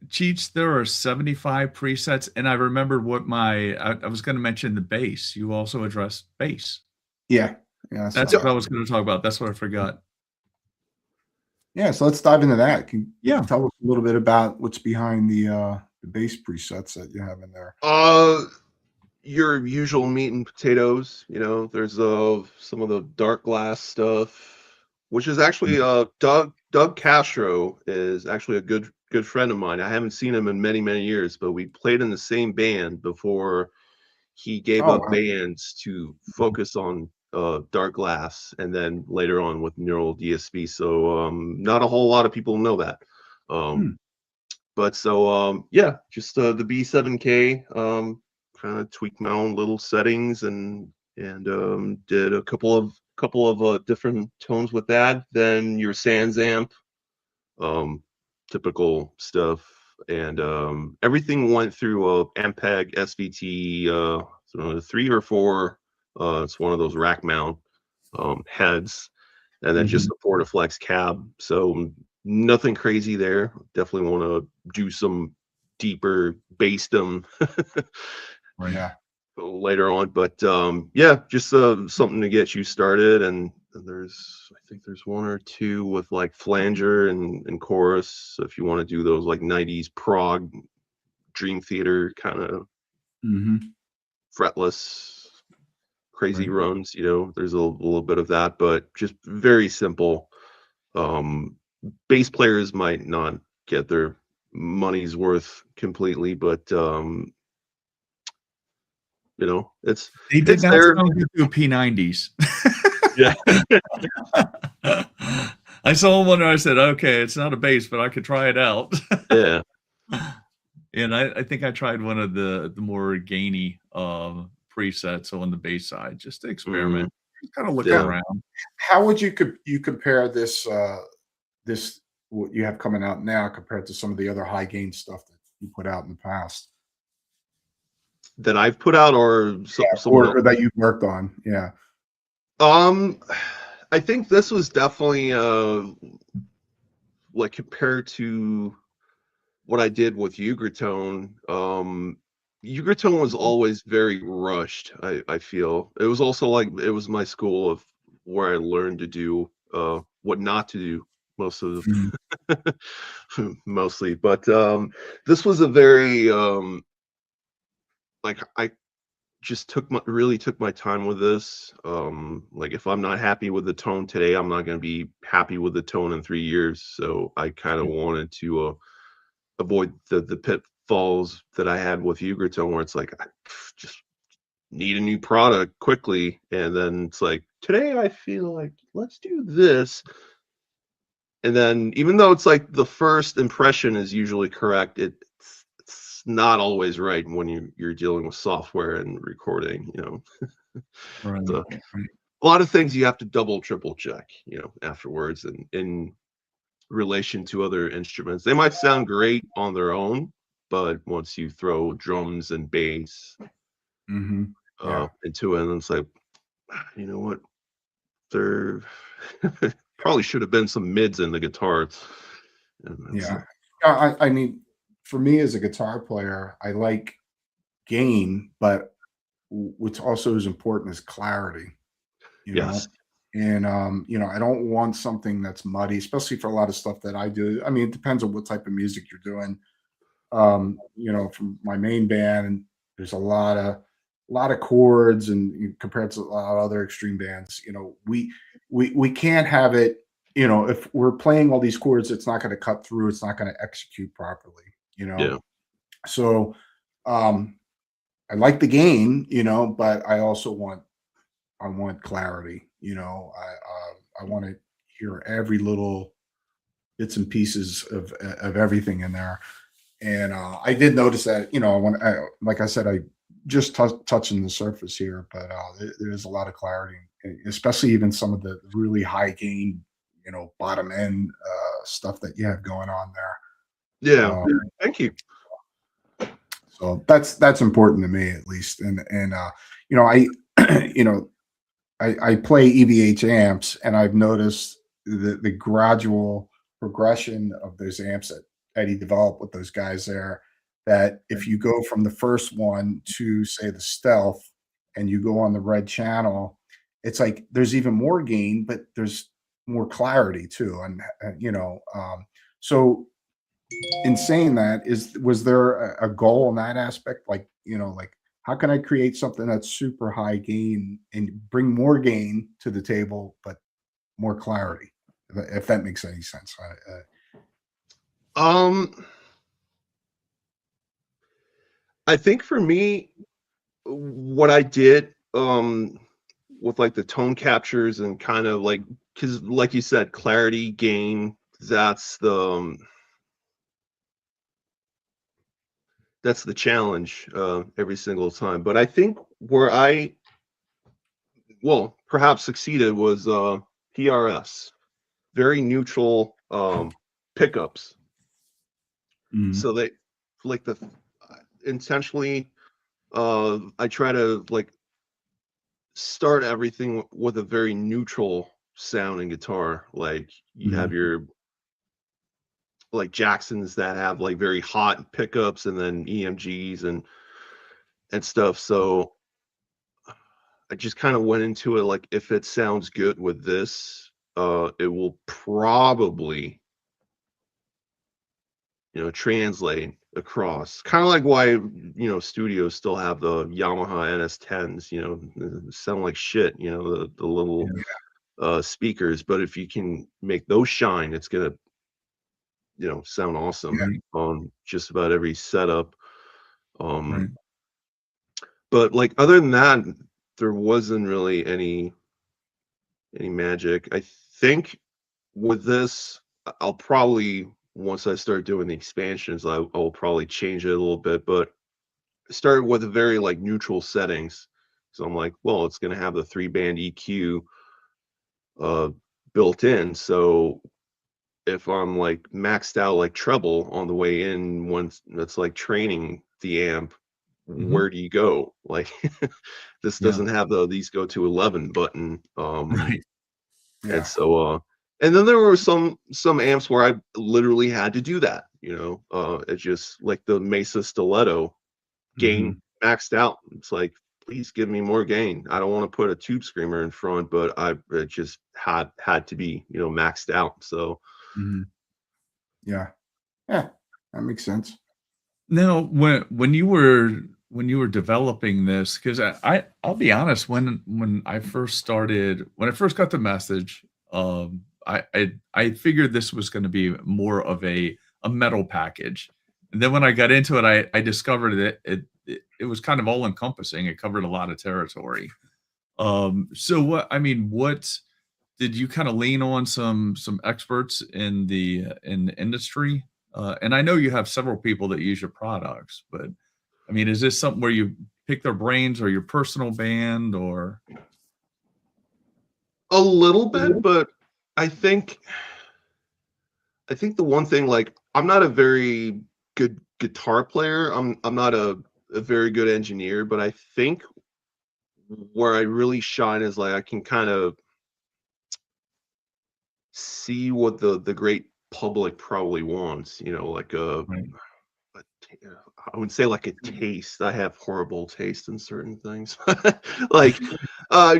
[SPEAKER 1] Cheats, there are 75 presets, and I remembered what I was going to mention the bass. You also addressed bass.
[SPEAKER 2] yeah.
[SPEAKER 1] That's what I was going to talk about. That's what I forgot.
[SPEAKER 2] Yeah, so let's dive into that. Can
[SPEAKER 1] Yeah.
[SPEAKER 2] you tell us a little bit about what's behind the bass presets that you have in there?
[SPEAKER 3] Your usual meat and potatoes. There's some of the dark glass stuff, which is actually Doug Castro is actually a good friend of mine. I haven't seen him in many years, but we played in the same band before he gave up bands to focus on dark glass, and then later on with neural DSP. So not a whole lot of people know that. But so yeah, just the B7K. Kind of tweaked my own little settings and did a couple of different tones with that. Then your Sans amp, typical stuff, and everything went through a Ampeg SVT 3 or 4. It's one of those rack mount heads, and then just a Portaflex cab. So nothing crazy there. Definitely want to do some deeper bassdom later on, but yeah, just something to get you started. And I think there's one or two with like flanger and chorus, so if you want to do those like 90s prog Dream Theater kind of fretless crazy runs, there's a little bit of that, but just very simple. Bass players might not get their money's worth completely, but
[SPEAKER 1] They did not sound good to a P90s.
[SPEAKER 3] Yeah.
[SPEAKER 1] I saw one and I said, okay, it's not a bass, but I could try it out.
[SPEAKER 3] Yeah.
[SPEAKER 1] And I think I tried one of the more gainy presets on the bass side, just to experiment, kind of look around.
[SPEAKER 2] How would you compare this this what you have coming out now compared to some of the other high gain stuff that you put out in the past?
[SPEAKER 3] That I've put out, or
[SPEAKER 2] or that you've worked on? Yeah.
[SPEAKER 3] I think this was definitely like compared to what I did with Ugertone. Ugertone was always very rushed. I feel it was also like it was my school of where I learned to do what not to do most of the mostly. But this was a very like I just really took my time with this. Like if I'm not happy with the tone today, I'm not going to be happy with the tone in 3 years. So I kind of wanted to avoid the pitfalls that I had with Ugertone, where it's like I just need a new product quickly, and then it's like today I feel like let's do this. And then even though it's like the first impression is usually correct, it's not always right when you're dealing with software and recording,
[SPEAKER 1] Right.
[SPEAKER 3] So, a lot of things you have to double, triple check, afterwards, and in relation to other instruments. They might sound great on their own, but once you throw drums and bass into it, and it's like, you know what? There probably should have been some mids in the guitar.
[SPEAKER 2] I mean, for me as a guitar player, I like gain, but what's also as important is clarity. you
[SPEAKER 3] Yes.
[SPEAKER 2] know. And I don't want something that's muddy, especially for a lot of stuff that I do. I mean, it depends on what type of music you're doing. From my main band, and there's a lot of chords, and compared to a lot of other extreme bands, we can't have it. If we're playing all these chords, it's not going to cut through. It's not going to execute properly. You know,
[SPEAKER 3] Yeah.
[SPEAKER 2] so um, I like the gain, but I want clarity. I want to hear every little bits and pieces of everything in there. And I did notice that, like I said, I just touching the surface here, but there's a lot of clarity, especially even some of the really high gain, bottom end stuff that you have going on there.
[SPEAKER 3] Yeah. Thank you.
[SPEAKER 2] So that's important to me, at least. And I you know I play EVH amps, and I've noticed the gradual progression of those amps that Eddie developed with those guys there. That if you go from the first one to, say, the Stealth, and you go on the red channel, it's like there's even more gain, but there's more clarity too. So in saying that, was there a goal in that aspect? Like how can I create something that's super high gain and bring more gain to the table, but more clarity? If that makes any sense.
[SPEAKER 3] Um, I think for me, what I did with like the tone captures and kind of like, because like you said, clarity, gain, that's the challenge every single time. But I think where well, perhaps succeeded was PRS, very neutral pickups.
[SPEAKER 2] Mhm.
[SPEAKER 3] So they like intentionally I try to like start everything with a very neutral sounding guitar. Like you have
[SPEAKER 2] Mhm.
[SPEAKER 3] your like Jacksons that have like very hot pickups, and then EMGs and stuff. So I just kind of went into it like, if it sounds good with this, it will probably, translate across. Kind of like why, studios still have the Yamaha NS10s, sound like shit, the little
[SPEAKER 2] Yeah.
[SPEAKER 3] speakers. But if you can make those shine, it's gonna, sound awesome
[SPEAKER 2] Yeah.
[SPEAKER 1] Right.
[SPEAKER 3] on just about every setup.
[SPEAKER 1] Right.
[SPEAKER 3] Um, but like other than that, there wasn't really any magic. I think with this, I'll probably, once I start doing the expansions, I'll probably change it a little bit. But I started with a very like neutral settings. So I'm like, well, it's gonna have the 3-band EQ uh built in. So if I'm like maxed out like treble on the way in, once that's like training the amp,
[SPEAKER 1] Mhm.
[SPEAKER 3] where do you go? Like this
[SPEAKER 1] Yeah.
[SPEAKER 3] doesn't have these go to 11 button.
[SPEAKER 1] Right.
[SPEAKER 3] And
[SPEAKER 2] Yeah.
[SPEAKER 3] so and then there were some amps where I literally had to do that, it just like the Mesa Stiletto gain
[SPEAKER 1] Mhm.
[SPEAKER 3] maxed out. It's like, please give me more gain. I don't want to put a tube screamer in front, but it just had to be, maxed out. So
[SPEAKER 2] Mhm. Yeah. Yeah. That makes sense.
[SPEAKER 1] Now, when you were developing this, because I'll be honest, when I first got the message, I figured this was going to be more of a metal package, and then when I got into it, I discovered that it was kind of all encompassing. It covered a lot of territory. So what did you kind of lean on some experts in the industry? And I know you have several people that use your products, but I mean, is this something where you pick their brains, or your personal band, or
[SPEAKER 3] a little bit, but I think I think the one thing, like, I'm not a very good guitar player. I'm not a very good engineer, but I think where I really shine is like I can kind of see what the great public probably wants, like
[SPEAKER 1] right?
[SPEAKER 3] I wouldn't say like a taste. I have horrible taste in certain things. Like,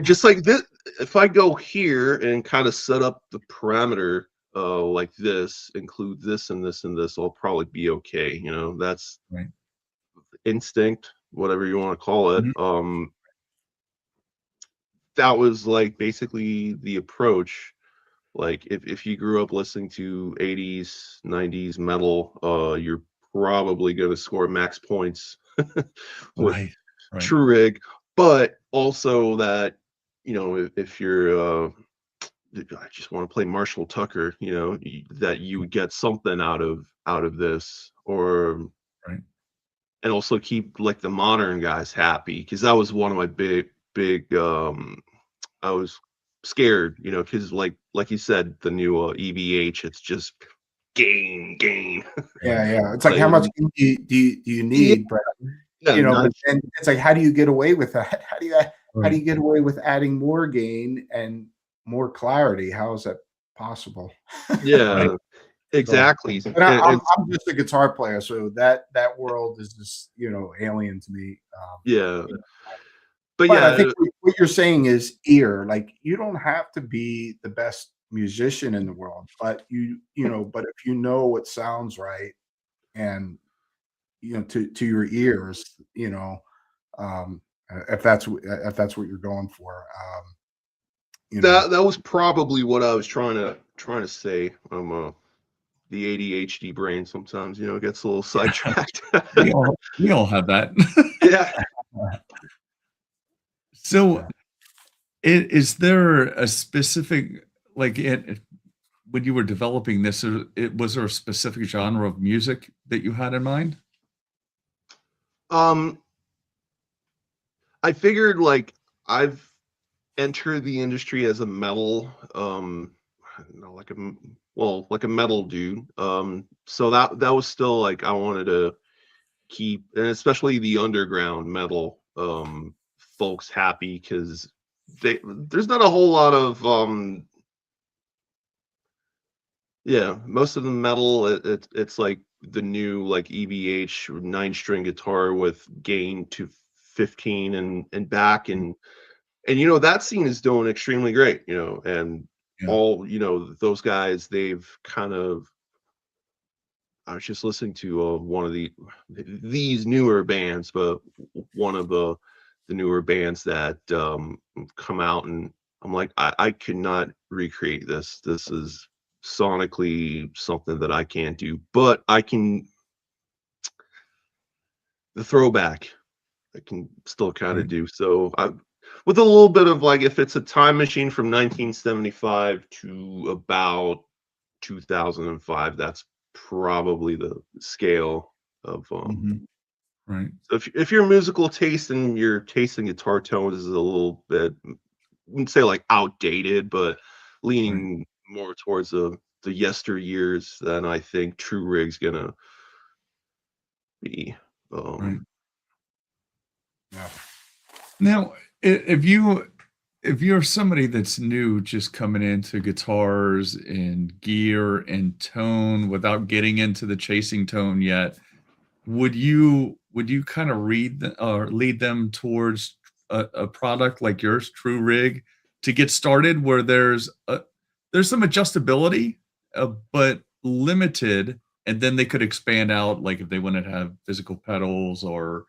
[SPEAKER 3] just like this, if I go here and kind of set up the parameter, like this, include this and this and this, I'll probably be okay. You know, that's
[SPEAKER 1] Right.
[SPEAKER 3] instinct, whatever you want to call it.
[SPEAKER 1] Mhm.
[SPEAKER 3] That was like basically the approach. Like if you grew up listening to 80s, 90s metal, you're probably going to score max points with
[SPEAKER 1] Right. Right.
[SPEAKER 3] TRVE Rig, but also that, you know, if you're I just want to play Marshall Tucker, you know, that you would get something out of this, or
[SPEAKER 1] Right.
[SPEAKER 3] and also keep like the modern guys happy, because that was one of my big I was scared, you know, because like you said, the new EVH, it's just gain.
[SPEAKER 2] Yeah. It's like,
[SPEAKER 3] Like,
[SPEAKER 2] how much do you
[SPEAKER 3] yeah,
[SPEAKER 2] need? But
[SPEAKER 3] yeah,
[SPEAKER 2] but then it's like, how do you get away with that? How do
[SPEAKER 1] Right.
[SPEAKER 2] you get away with adding more gain and more clarity? How is that possible?
[SPEAKER 1] Right.
[SPEAKER 3] yeah,
[SPEAKER 2] So,
[SPEAKER 3] exactly.
[SPEAKER 2] and
[SPEAKER 3] And
[SPEAKER 2] I'm just a guitar player, so that world is just alien to me.
[SPEAKER 3] yeah,
[SPEAKER 2] You know,
[SPEAKER 3] but
[SPEAKER 2] but I think
[SPEAKER 3] yeah,
[SPEAKER 2] what you're saying is ear. Like, you don't have to be the best musician in the world, but but if you know what sounds right, and to your ears, um, if that's what you're going for, you know.
[SPEAKER 3] that was probably what I was trying to say. The ADHD brain sometimes, you know, gets a little sidetracked.
[SPEAKER 1] We all have that.
[SPEAKER 3] Yeah.
[SPEAKER 1] So, is there a specific, like, when you were developing this, was there a specific genre of music that you had in mind?
[SPEAKER 3] Um, I figured like I've entered the industry as a metal, I don't know, like a metal dude. So that was still like I wanted to keep, and especially the underground metal folks happy, because there's not a whole lot of yeah, most of the metal, it's like the new like EVH 9 string guitar with gain to 15 and back, and you know that scene is doing extremely great, you know, and
[SPEAKER 1] Yeah.
[SPEAKER 3] all, you know, those guys, they've kind of, I was just listening to one of these newer bands, but one of the newer bands that come out, and I'm like, I could not recreate this. This is sonically something that I can't do, but I can, the throwback I can still kind of
[SPEAKER 1] Right.
[SPEAKER 3] do. So I, with a little bit of like, if it's a time machine from 1975 to about 2005, that's probably the scale of
[SPEAKER 1] Mhm. Right.
[SPEAKER 3] so if your musical taste and your taste in guitar tones is a little bit, wouldn't say like outdated, but
[SPEAKER 1] Right.
[SPEAKER 3] leaning more towards the yesteryears, then I think TRVERIG's gonna be
[SPEAKER 1] Right.
[SPEAKER 2] Yeah.
[SPEAKER 1] Now, if you're somebody that's new, just coming into guitars and gear and tone without getting into the chasing tone yet, would you kind of or lead them towards a product like yours, True Rig, to get started, where there's some adjustability, but limited, and then they could expand out, like if they wanted to have physical pedals, or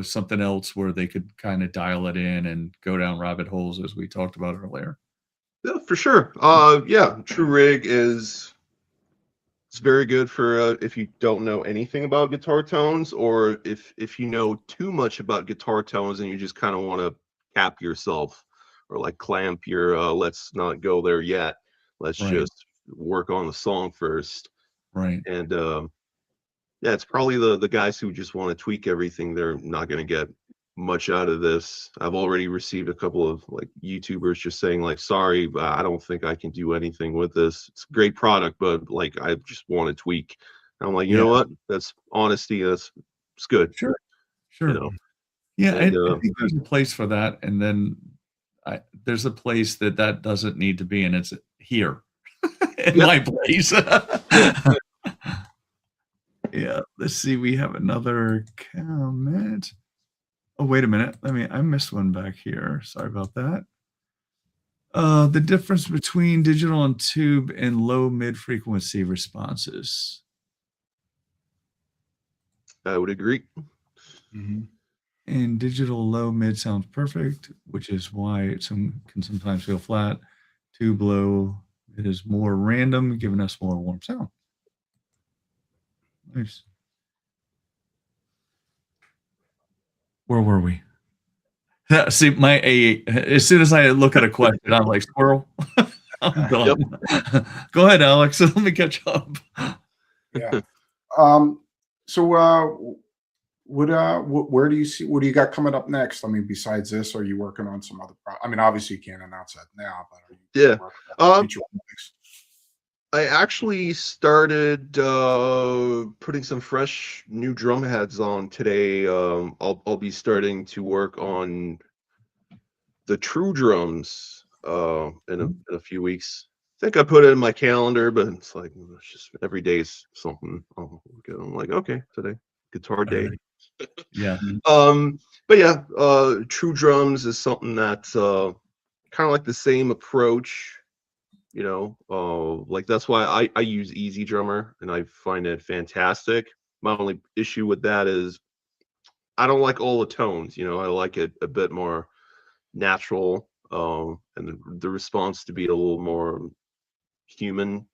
[SPEAKER 1] something else where they could kind of dial it in and go down rabbit holes, as we talked about earlier.
[SPEAKER 3] yeah, for sure. Yeah, TRVERIG is, it's very good for if you don't know anything about guitar tones, or if you know too much about guitar tones and you just kind of want to cap yourself, or like clamp your let's not go there yet. Let's
[SPEAKER 1] Right.
[SPEAKER 3] just work on the song first.
[SPEAKER 1] Right.
[SPEAKER 3] And yeah, it's probably the guys who just want to tweak everything. They're not going to get much out of this. I've already received a couple of like YouTubers just saying like, sorry, but I don't think I can do anything with this. It's a great product, but like I just want to tweak. And I'm like, you
[SPEAKER 1] Yeah.
[SPEAKER 3] know what? That's honesty. It's good,
[SPEAKER 1] Sure.
[SPEAKER 3] you
[SPEAKER 1] Sure.
[SPEAKER 3] know.
[SPEAKER 1] Yeah,
[SPEAKER 3] And
[SPEAKER 1] I think there's a place for that, and then there's a place that doesn't need to be, and it's here in
[SPEAKER 3] yeah,
[SPEAKER 1] my place.
[SPEAKER 3] yeah,
[SPEAKER 1] Yeah, let's see. We have another comment. Oh, wait a minute. I missed one back here. Sorry about that. The difference between digital and tube and low mid frequency responses.
[SPEAKER 3] I would agree.
[SPEAKER 2] Mm-hmm.
[SPEAKER 1] And digital low mid sounds perfect, which is why it can sometimes feel flat. Tube low it is more random, giving us more warm sound. Nice. Where were we? See, as soon as I look at a question, I'm like, squirrel. I'm done. Yep. Go ahead, Alex. Let me catch up.
[SPEAKER 2] Yeah. So, where do you see? What do you got coming up next? I mean, besides this, are you working on some other? I mean, obviously you can't announce that now, but are you
[SPEAKER 3] yeah.
[SPEAKER 2] future projects?
[SPEAKER 3] I actually started putting some fresh new drum heads on today. I'll be starting to work on the true drums in a few weeks. I think I put it in my calendar, but it's like it's just every day's something. I'm like, okay, today guitar day.
[SPEAKER 1] Yeah.
[SPEAKER 3] But yeah, true drums is something that's kind of like the same approach. You know, like that's why I use Easy Drummer and I find it fantastic. My only issue with that is I don't like all the tones. You know, I like it a bit more natural, and the response to be a little more human,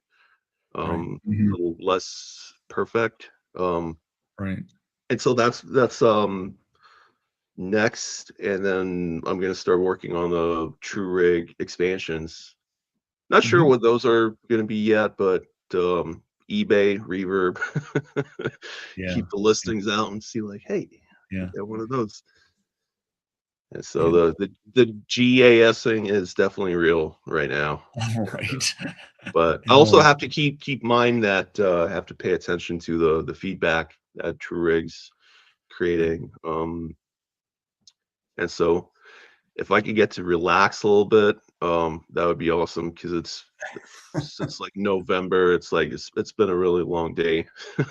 [SPEAKER 1] Right.
[SPEAKER 3] a little less perfect.
[SPEAKER 1] Right.
[SPEAKER 3] And so that's next, and then I'm gonna start working on the TRVE Rig expansions. Not sure what those are going to be yet, but eBay, Reverb,
[SPEAKER 1] Yeah.
[SPEAKER 3] keep the listings out and see like, hey,
[SPEAKER 1] Yeah.
[SPEAKER 3] get one of those. And so the GASing is definitely real right now.
[SPEAKER 1] Right.
[SPEAKER 3] But I also have to keep mind that I have to pay attention to the feedback that TRVERIG's creating. And so if I could get to relax a little bit, that would be awesome because since like November, it's like it's been a really long day.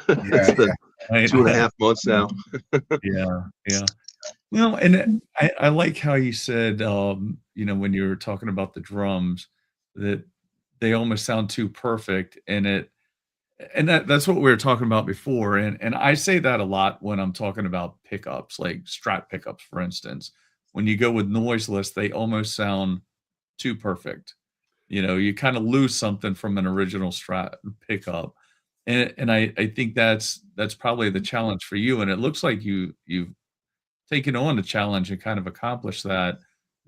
[SPEAKER 3] It's been 2.5 months now.
[SPEAKER 1] Yeah. Well, and I like how you said, you know, when you were talking about the drums, that they almost sound too perfect, and that's what we were talking about before, and I say that a lot when I'm talking about pickups, like Strat pickups, for instance. When you go with noiseless, they almost sound too perfect. You know, you kind of lose something from an original Strat pickup, and I think that's probably the challenge for you. And it looks like you've taken on the challenge and kind of accomplished that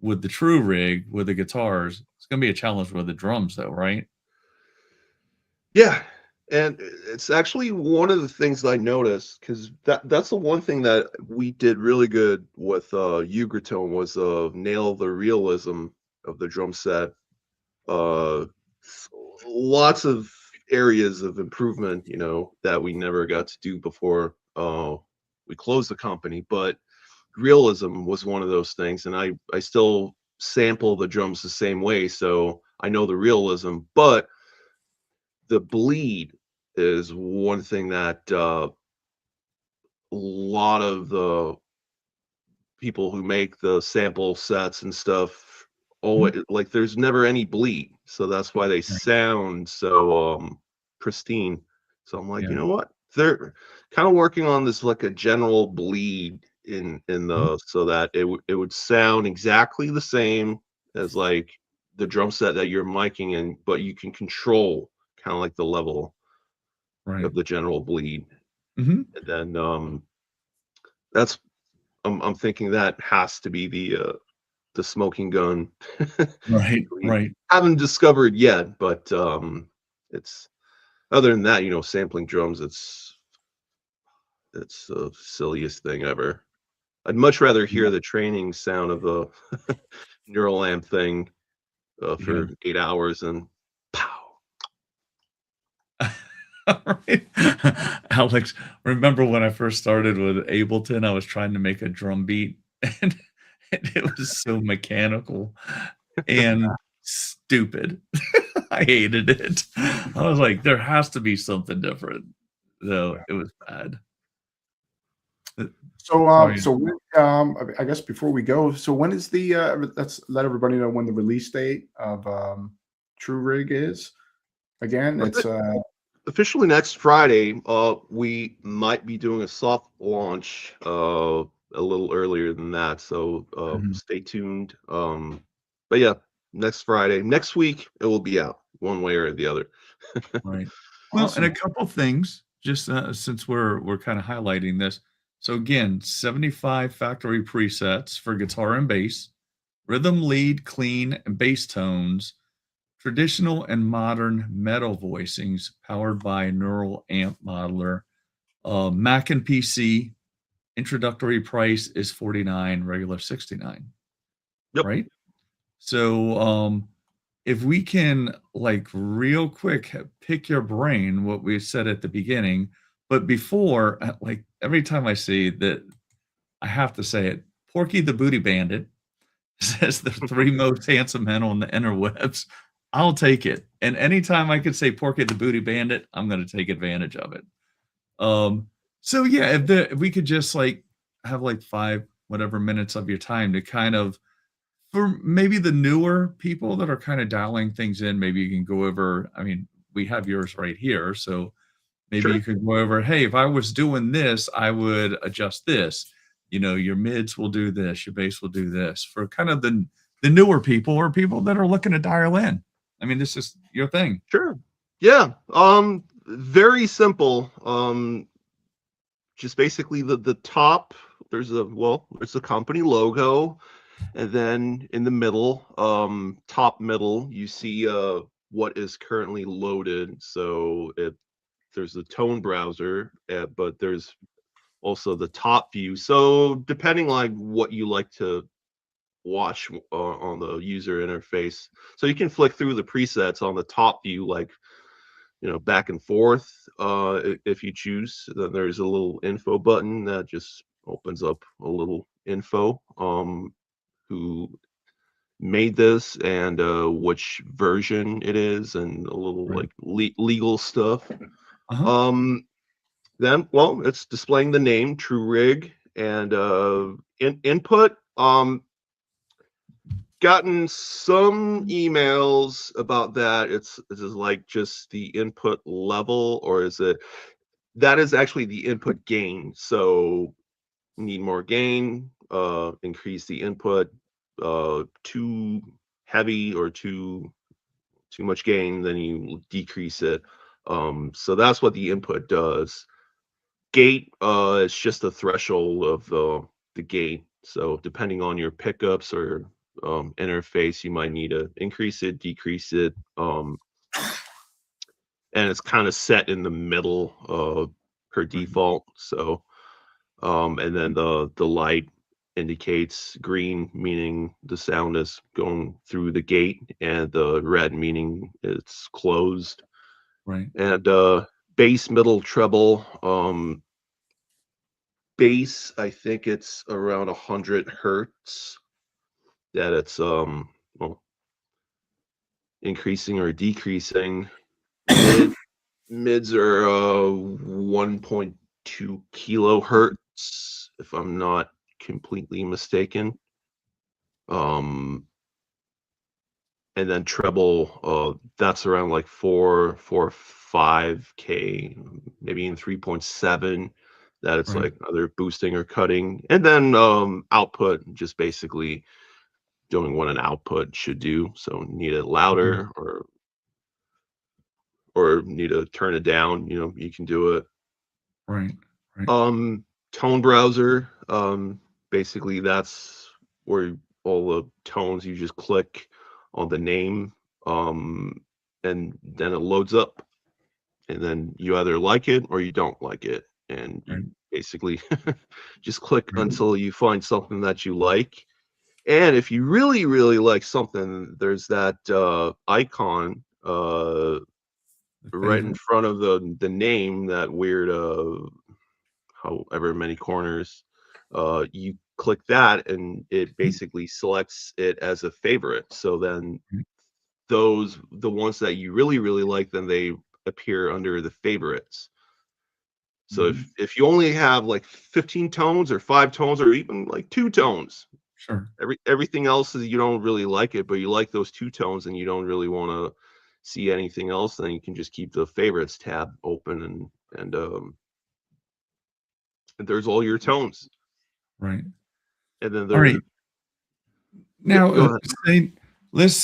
[SPEAKER 1] with the True Rig with the guitars. It's going to be a challenge with the drums, though, right?
[SPEAKER 3] Yeah, and it's actually one of the things I noticed because that's the one thing that we did really good with Ugertone was nail the realism of the drum set. Uh, Lots of areas of improvement, you know, that we never got to do before we closed the company, but realism was one of those things, and I still sample the drums the same way, so I know the realism, but the bleed is one thing that a lot of the people who make the sample sets and stuff always like there's never any bleed, so that's why they sound so pristine. So I'm like, you know what, they're kind of working on this like a general bleed in the so that it would sound exactly the same as like the drum set that you're miking in, but you can control kind of like the level of the general bleed. And then that's I'm thinking that has to be the smoking gun. We
[SPEAKER 1] Right.
[SPEAKER 3] haven't discovered yet, but it's other than that, you know, sampling drums, it's the silliest thing ever. I'd much rather hear the training sound of a neural amp thing for 8 hours and pow.
[SPEAKER 1] Right. Alex, remember when I first started with Ableton, I was trying to make a drum beat and it was so mechanical and stupid. I hated it. I was like, there has to be something different. So it was bad.
[SPEAKER 2] So,
[SPEAKER 1] Sorry.
[SPEAKER 2] I guess before we go, so when is the let's let everybody know when the release date of TRVE Rig is. Again, it's
[SPEAKER 3] Officially next Friday. We might be doing a soft launch a little earlier than that, so
[SPEAKER 1] Mhm.
[SPEAKER 3] stay tuned. But yeah, next Friday. Next week it will be out one way or the other.
[SPEAKER 1] Right. Well, and
[SPEAKER 2] awesome.
[SPEAKER 1] a couple things, just since we're kind of highlighting this. So again, 75 factory presets for guitar and bass, rhythm, lead, clean, and bass tones, traditional and modern metal voicings powered by neural amp modeler, Mac and PC. Introductory price is 49, regular 69,
[SPEAKER 3] Yep.
[SPEAKER 1] right? So if we can like real quick pick your brain what we said at the beginning, but before like every time I see that, I have to say it, Porky the Booty Bandit says the three most handsome men on the interwebs. I'll take it, and anytime I could say Porky the Booty Bandit, I'm going to take advantage of it. um so yeah, if we could just like have like 5 whatever minutes of your time to kind of, for maybe the newer people that are kind of dialing things in, maybe you can go over. I mean, we have yours right here. So maybe you
[SPEAKER 3] Sure.
[SPEAKER 1] could go over, hey, if I was doing this, I would adjust this. Your mids will do this, your bass will do this for kind of the newer people or people that are looking to dial in. I mean, this is your thing.
[SPEAKER 3] Sure. Yeah. Very simple. Just basically the top. There's the company logo, and then in the middle, top middle, you see what is currently loaded. So there's the tone browser, but there's also the top view. So depending like what you like to watch on the user interface, so you can flick through the presets on the top view, like back and forth. If you choose, then there's a little info button that just opens up a little info. Who made this and which version it is, and a little
[SPEAKER 1] Right.
[SPEAKER 3] like legal stuff.
[SPEAKER 1] Uh-huh.
[SPEAKER 3] Um, then, well, it's displaying the name TRVE Rig and input. Gotten some emails about that. Is it like just the input level, or is it that is actually the input gain? So need more gain, increase the input. Too heavy or too much gain, then you decrease it. So that's what the input does. Gate is just the threshold of the gate. So depending on your pickups or interface, you might need to increase it, decrease it, and it's kind of set in the middle per
[SPEAKER 1] Right.
[SPEAKER 3] default. So and then the light indicates green, meaning the sound is going through the gate, and the red meaning it's closed.
[SPEAKER 1] Right.
[SPEAKER 3] And bass, middle, treble. Bass, I think it's around 100 hertz that it's well, increasing or decreasing. Mids are 1.2 kilohertz, if I'm not completely mistaken. And then treble, that's around like 5K, maybe in 3.7. That it's
[SPEAKER 1] Right.
[SPEAKER 3] like either boosting or cutting. And then output, just basically doing what an output should do. So need it
[SPEAKER 1] Mhm.
[SPEAKER 3] louder or need to turn it down, you can do it.
[SPEAKER 1] Right. Right.
[SPEAKER 3] Tone browser, basically that's where all the tones, you just click on the name, um, and then it loads up, and then you either like it or you don't like it, and
[SPEAKER 1] Right.
[SPEAKER 3] you basically just click
[SPEAKER 1] Right.
[SPEAKER 3] until you find something that you like. And if you really, really like something, there's that icon
[SPEAKER 1] The
[SPEAKER 3] right in
[SPEAKER 1] favorite.
[SPEAKER 3] front of the name, that weird however many corners. You click that, and it
[SPEAKER 1] Mhm.
[SPEAKER 3] basically selects it as a favorite. So then
[SPEAKER 1] Right.
[SPEAKER 3] the ones that you really, really like, then they appear under the favorites. So if you only have like 15 tones or 5 tones or even like 2 tones,
[SPEAKER 1] Sure.
[SPEAKER 3] everything else is you don't really like it, but you like those 2 tones and you don't really want to see anything else, then you can just keep the favorites tab open and there's all your tones.
[SPEAKER 1] Right.
[SPEAKER 3] And then
[SPEAKER 1] All right. Now,
[SPEAKER 3] go ahead.
[SPEAKER 1] let's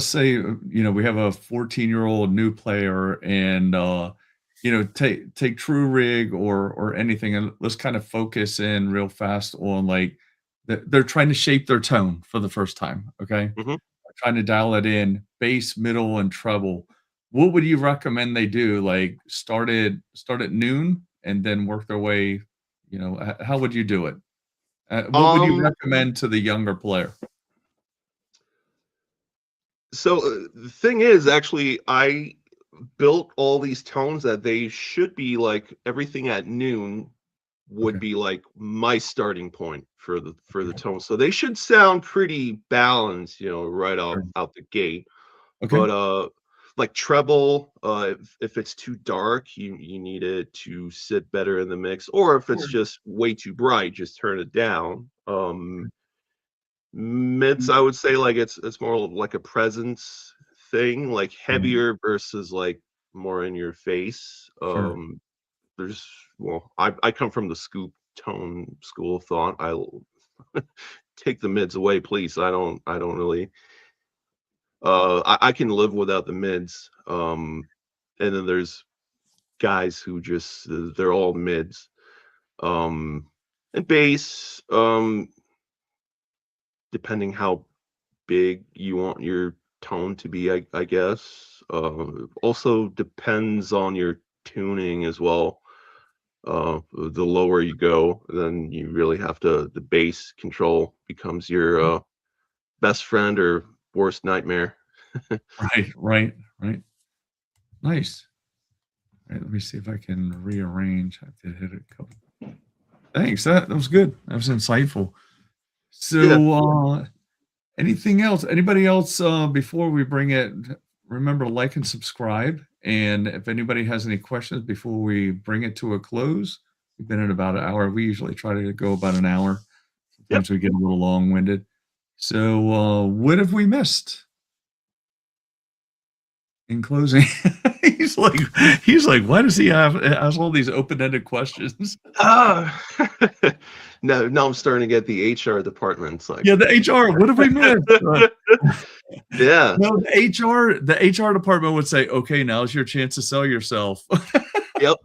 [SPEAKER 1] say we have a 14-year-old new player, and take TRVE Rig or anything, and let's kind of focus in real fast on like they're trying to shape their tone for the first time. Okay,
[SPEAKER 3] Mhm.
[SPEAKER 1] trying to dial it in, bass, middle, and treble. What would you recommend they do? Like start at noon and then work their way. How would you do it? What would you
[SPEAKER 3] Um,
[SPEAKER 1] recommend to the younger player?
[SPEAKER 3] so the thing is, actually, I built all these tones that they should be like everything at noon would
[SPEAKER 1] Okay.
[SPEAKER 3] be like my starting point for the
[SPEAKER 1] Okay.
[SPEAKER 3] tone. So they should sound pretty balanced, right
[SPEAKER 1] Sure.
[SPEAKER 3] out the gate.
[SPEAKER 1] Okay.
[SPEAKER 3] But like treble, if it's too dark, you need it to sit better in the mix, or if it's
[SPEAKER 1] Sure.
[SPEAKER 3] just way too bright, just turn it down. Mids, I would say like it's more like a presence thing, like heavier versus like more in your face.
[SPEAKER 1] Sure.
[SPEAKER 3] There's I come from the scoop tone school of thought. I'll take the mids away, please. I don't really I can live without the mids. And then there's guys who just they're all mids. And bass, depending how big you want your tone to be, I guess. Also depends on your tuning as well. The lower you go, then you really have to, the bass control becomes your best friend or worst nightmare.
[SPEAKER 1] Right. Nice. All right, let me see if I can rearrange. I did hit a couple. Thanks. That was good. That was insightful.
[SPEAKER 3] Yeah.
[SPEAKER 1] So, anything else? Anybody else before we bring it? Remember to like and subscribe. And if anybody has any questions before we bring it to a close, we've been at about an hour. We usually try to go about an hour.
[SPEAKER 3] Yep.
[SPEAKER 1] Sometimes we get a little long-winded. So, what have we missed? In closing, he's like, why does he ask all these open-ended questions?
[SPEAKER 3] Ah, now I'm starting to get the HR departments like.
[SPEAKER 1] Yeah, the HR. What have we missed?
[SPEAKER 3] Yeah.
[SPEAKER 1] No, the HR department would say, "Okay, now's your chance to sell yourself."
[SPEAKER 3] Yep.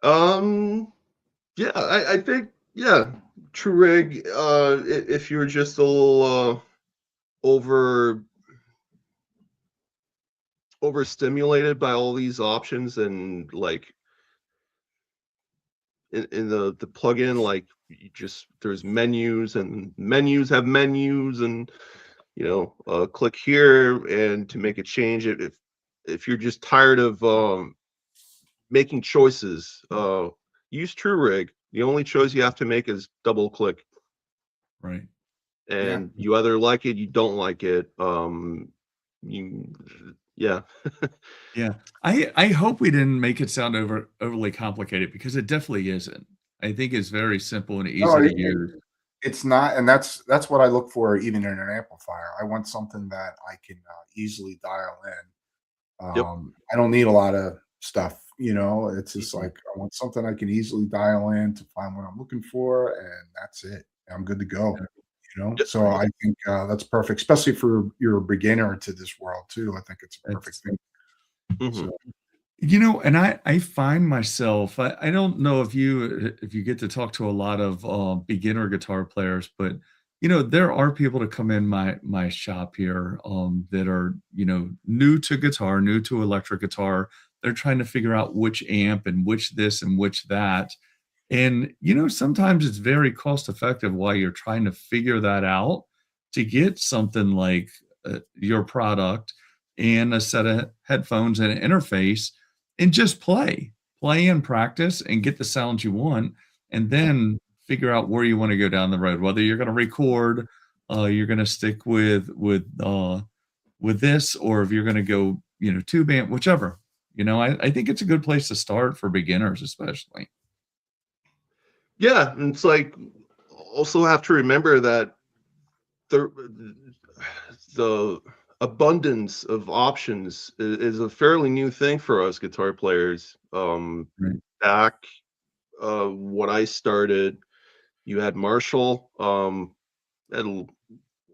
[SPEAKER 3] Yeah, I think TRVE Rig. If you're just a little overstimulated by all these options and like in the plugin, like you just there's menus and menus have menus and click here and to make a change. If you're just tired of making choices, use TRVE Rig. The only choice you have to make is double click,
[SPEAKER 1] Right.
[SPEAKER 3] and you either like it, you don't like it. Yeah.
[SPEAKER 1] Yeah. I hope we didn't make it sound overly complicated, because it definitely isn't. I think it's very simple and easy to use.
[SPEAKER 2] It's not, and that's what I look for even in an amplifier. I want something that I can easily dial in.
[SPEAKER 3] Yep.
[SPEAKER 2] I don't need a lot of stuff, It's just like I want something I can easily dial in to find what I'm looking for, and that's it. I'm good to go.
[SPEAKER 3] Yep.
[SPEAKER 2] So I think that's perfect, especially for you're a beginner to this world too. I think it's a perfect thing.
[SPEAKER 3] Mhm.
[SPEAKER 2] So,
[SPEAKER 1] And I find myself, I don't know if you get to talk to a lot of beginner guitar players, but there are people that come in my shop here that are new to guitar, new to electric guitar. They're trying to figure out which amp and which this and which that. And sometimes it's very cost effective while you're trying to figure that out to get something like your product and a set of headphones and an interface, and just play and practice and get the sounds you want, and then figure out where you want to go down the road, whether you're going to record, you're going to stick with this, or if you're going to go tube amp, whichever. I think it's a good place to start for beginners, especially.
[SPEAKER 3] Yeah, and it's like also have to remember that the abundance of options is a fairly new thing for us guitar players.
[SPEAKER 1] Right.
[SPEAKER 3] Back when I started, you had Marshall, that'll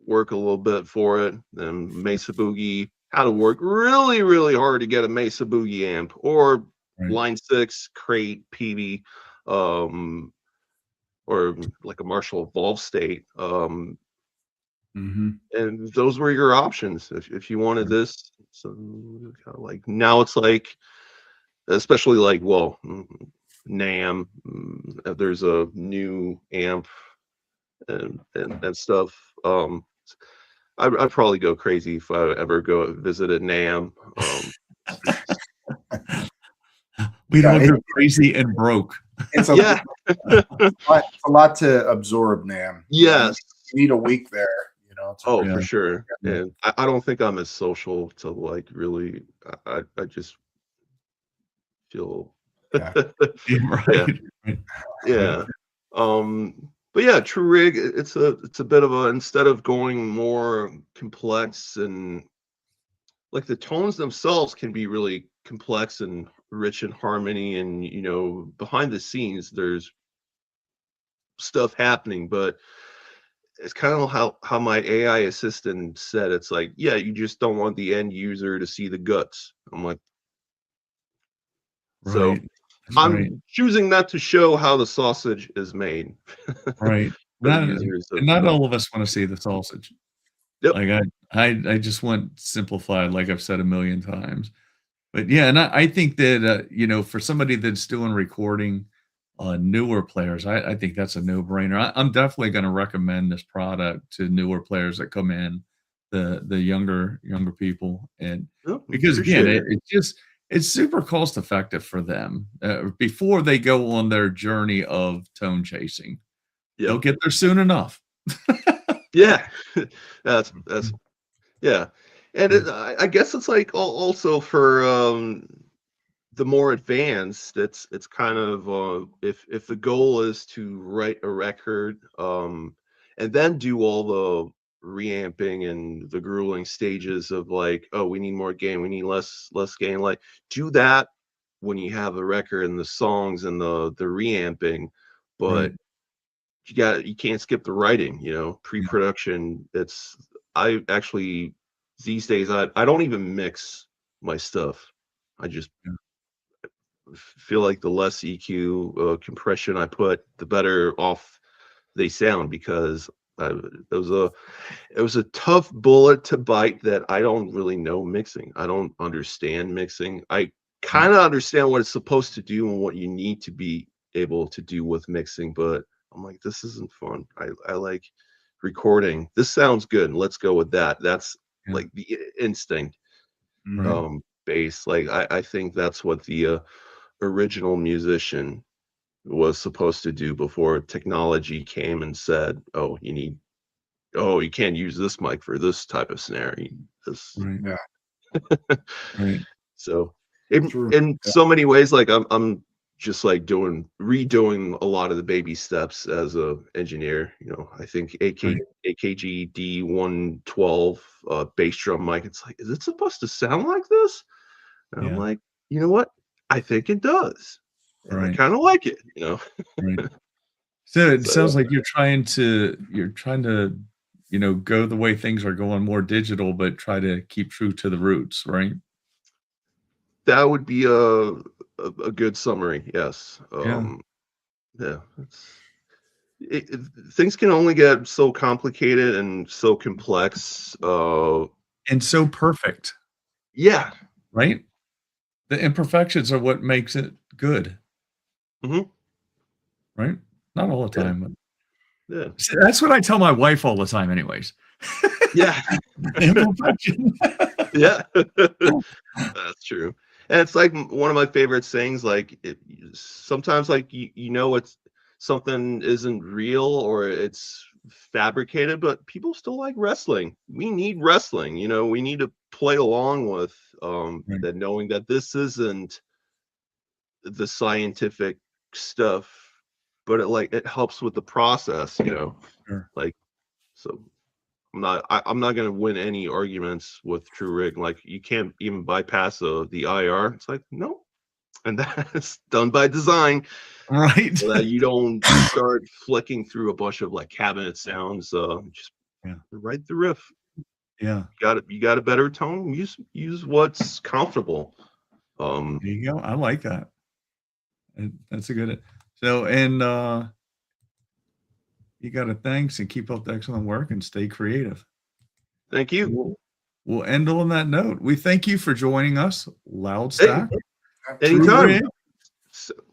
[SPEAKER 3] work a little bit for it, and Mesa Boogie had to work really, really hard to get a Mesa Boogie amp, or
[SPEAKER 1] Right.
[SPEAKER 3] Line 6, Crate, PB, or like a Marshall Evolve State.
[SPEAKER 1] Mhm.
[SPEAKER 3] And those were your options if you wanted
[SPEAKER 1] Right.
[SPEAKER 3] this. So kind of like now it's like, especially like, well, NAM, there's a new amp and stuff. I'd probably go crazy if I ever go visit a NAM.
[SPEAKER 1] We'd
[SPEAKER 2] Yeah,
[SPEAKER 1] all go crazy and broke.
[SPEAKER 2] it's
[SPEAKER 3] Yeah.
[SPEAKER 2] a lot to absorb, Nam.
[SPEAKER 3] Yes.
[SPEAKER 2] You need a week there.
[SPEAKER 3] Oh,
[SPEAKER 1] Yeah.
[SPEAKER 3] for sure.
[SPEAKER 1] Yeah.
[SPEAKER 3] And I don't think I'm as social to like really. I just feel.
[SPEAKER 2] Yeah.
[SPEAKER 1] Yeah,
[SPEAKER 3] Yeah.
[SPEAKER 1] right. Right.
[SPEAKER 3] Yeah. But yeah, True Rig, it's a bit of a, instead of going more complex, and like the tones themselves can be really complex and rich in harmony, and behind the scenes there's stuff happening, but it's kind of how my AI assistant said, it's like, yeah, you just don't want the end user to see the guts. I'm like, so
[SPEAKER 1] Right. That's right.
[SPEAKER 3] I'm choosing not to show how the sausage is made
[SPEAKER 1] Right.
[SPEAKER 3] for the
[SPEAKER 1] Not
[SPEAKER 3] users
[SPEAKER 1] and not
[SPEAKER 3] of
[SPEAKER 1] all of us wanna see the sausage.
[SPEAKER 3] yep.
[SPEAKER 1] Like, I just want simplified, like I've said a million times. But yeah, and I think that, for somebody that's doing recording, newer players, I think that's a no-brainer. I'm definitely gonna recommend this product to newer players that come in, the younger people, and
[SPEAKER 3] Oh,
[SPEAKER 1] because again,
[SPEAKER 3] appreciate it.
[SPEAKER 1] it's super cost effective for them, before they go on their journey of tone chasing. They'll
[SPEAKER 3] Yep.
[SPEAKER 1] get there soon enough.
[SPEAKER 3] Yeah. That's
[SPEAKER 1] Mhm.
[SPEAKER 3] yeah. And
[SPEAKER 1] Yeah.
[SPEAKER 3] I guess it's like also for the more advanced, it's kind of if the goal is to write a record, and then do all the reamping and the grueling stages of like, oh, we need more gain, we need less gain, like do that when you have the record and the songs and the reamping, but
[SPEAKER 1] Right.
[SPEAKER 3] you can't skip the writing,
[SPEAKER 1] Yeah.
[SPEAKER 3] pre-production. It's I actually these days I don't even mix my stuff. I just
[SPEAKER 1] Yeah.
[SPEAKER 3] feel like the less EQ compression I put, the better off they sound, because it was a tough bullet to bite, that I don't really know mixing. I don't understand mixing. I
[SPEAKER 1] Right.
[SPEAKER 3] kind of understand what it's supposed to do and what you need to be able to do with mixing, but I'm like, this isn't fun. I like recording. This sounds good. Let's go with that. That's
[SPEAKER 1] Yeah.
[SPEAKER 3] like the instinct
[SPEAKER 1] Right.
[SPEAKER 3] base. Like I think that's what the original musician was supposed to do before technology came and said, "Oh, you can't use this mic for this type of snare." This,
[SPEAKER 1] Right.
[SPEAKER 2] Yeah.
[SPEAKER 1] Right.
[SPEAKER 3] so in
[SPEAKER 2] True. Yeah.
[SPEAKER 3] so many ways, like I'm just like redoing a lot of the baby steps as a engineer. I think
[SPEAKER 1] Right.
[SPEAKER 3] AKG D112 bass drum mic. It's like, is it supposed to sound like this? And I'm
[SPEAKER 1] Yeah.
[SPEAKER 3] like, you know what? I think it does. And I
[SPEAKER 1] Right.
[SPEAKER 3] kind of like it.
[SPEAKER 1] Right. So it
[SPEAKER 3] So
[SPEAKER 1] sounds like you're trying to, go the way things are going more digital, but try to keep true to the roots, right?
[SPEAKER 3] that would be a good summary. Yes.
[SPEAKER 1] Yeah.
[SPEAKER 3] Yeah. Things can only get so complicated and so complex.
[SPEAKER 1] And so perfect,
[SPEAKER 3] Yeah.
[SPEAKER 1] right? The imperfections are what makes it good,
[SPEAKER 3] Hmm.
[SPEAKER 1] right? Not all the
[SPEAKER 3] Yeah.
[SPEAKER 1] time, but
[SPEAKER 3] Yeah.
[SPEAKER 1] see, that's what I tell my wife all the time anyways.
[SPEAKER 3] Yeah.
[SPEAKER 1] Imperfection.
[SPEAKER 3] Yeah. That's true. And it's like one of my favorite sayings, like sometimes like it's something isn't real or it's fabricated, but people still like wrestling. We need wrestling, we need to play along with,
[SPEAKER 1] Right.
[SPEAKER 3] that knowing that this isn't the scientific stuff, but it helps with the process,
[SPEAKER 1] Sure.
[SPEAKER 3] like, so I'm not gonna win any arguments with TRVE Rig. Like, you can't even bypass the IR. It's like, no, and that's done by design
[SPEAKER 1] Right.
[SPEAKER 3] so that you don't start flicking through a bunch of like cabinet sounds. Just
[SPEAKER 1] Yeah.
[SPEAKER 3] write the riff.
[SPEAKER 1] Yeah.
[SPEAKER 3] You got a better tone. Use what's comfortable.
[SPEAKER 1] There you go. I like that. That's a good. So, and you got to thanks and keep up the excellent work and stay creative.
[SPEAKER 3] Thank you.
[SPEAKER 1] We'll end on that note. We thank you for joining us,
[SPEAKER 3] Hey,
[SPEAKER 1] Loudstakk.
[SPEAKER 3] anytime.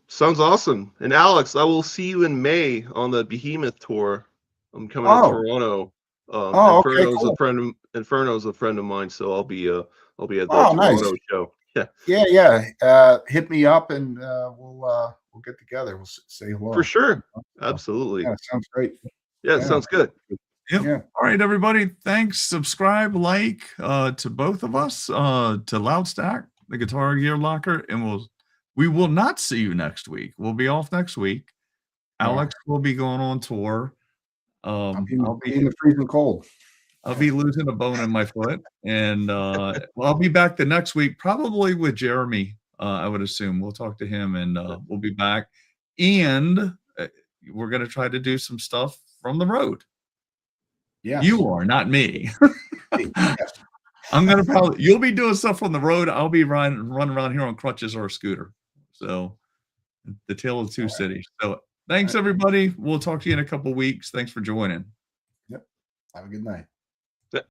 [SPEAKER 3] Sounds awesome. And Alex, I will see you in May on the Behemoth tour. I'm coming to Toronto.
[SPEAKER 2] Okay, cool.
[SPEAKER 3] Inferno's a friend of mine, so I'll be at the
[SPEAKER 2] Nice.
[SPEAKER 3] Toronto show.
[SPEAKER 2] Yeah. Hit me up and we'll get together. We'll say hello.
[SPEAKER 3] For sure. Absolutely.
[SPEAKER 2] Yeah, sounds great.
[SPEAKER 3] Yeah, sounds good.
[SPEAKER 1] Yep.
[SPEAKER 2] Yeah.
[SPEAKER 1] All right, everybody. Thanks. Subscribe, like to both of us, to Loudstakk, the Guitar Gear Locker, and we will not see you next week. We'll be off next week. Alex will be going on tour.
[SPEAKER 2] I'll be in the freezing cold.
[SPEAKER 1] I'll be losing a bone in my foot, and I'll be back the next week, probably with Jeremy. I would assume we'll talk to him, and we'll be back, and we're going to try to do some stuff from the road.
[SPEAKER 2] Yeah,
[SPEAKER 1] you are, not me.
[SPEAKER 2] Yes.
[SPEAKER 1] I'm gonna you'll be doing stuff on the road. I'll be running around here on crutches or a scooter. So the tale of two cities. So thanks, everybody. We'll talk to you in a couple weeks. Thanks for joining.
[SPEAKER 2] Yep. Have a good night.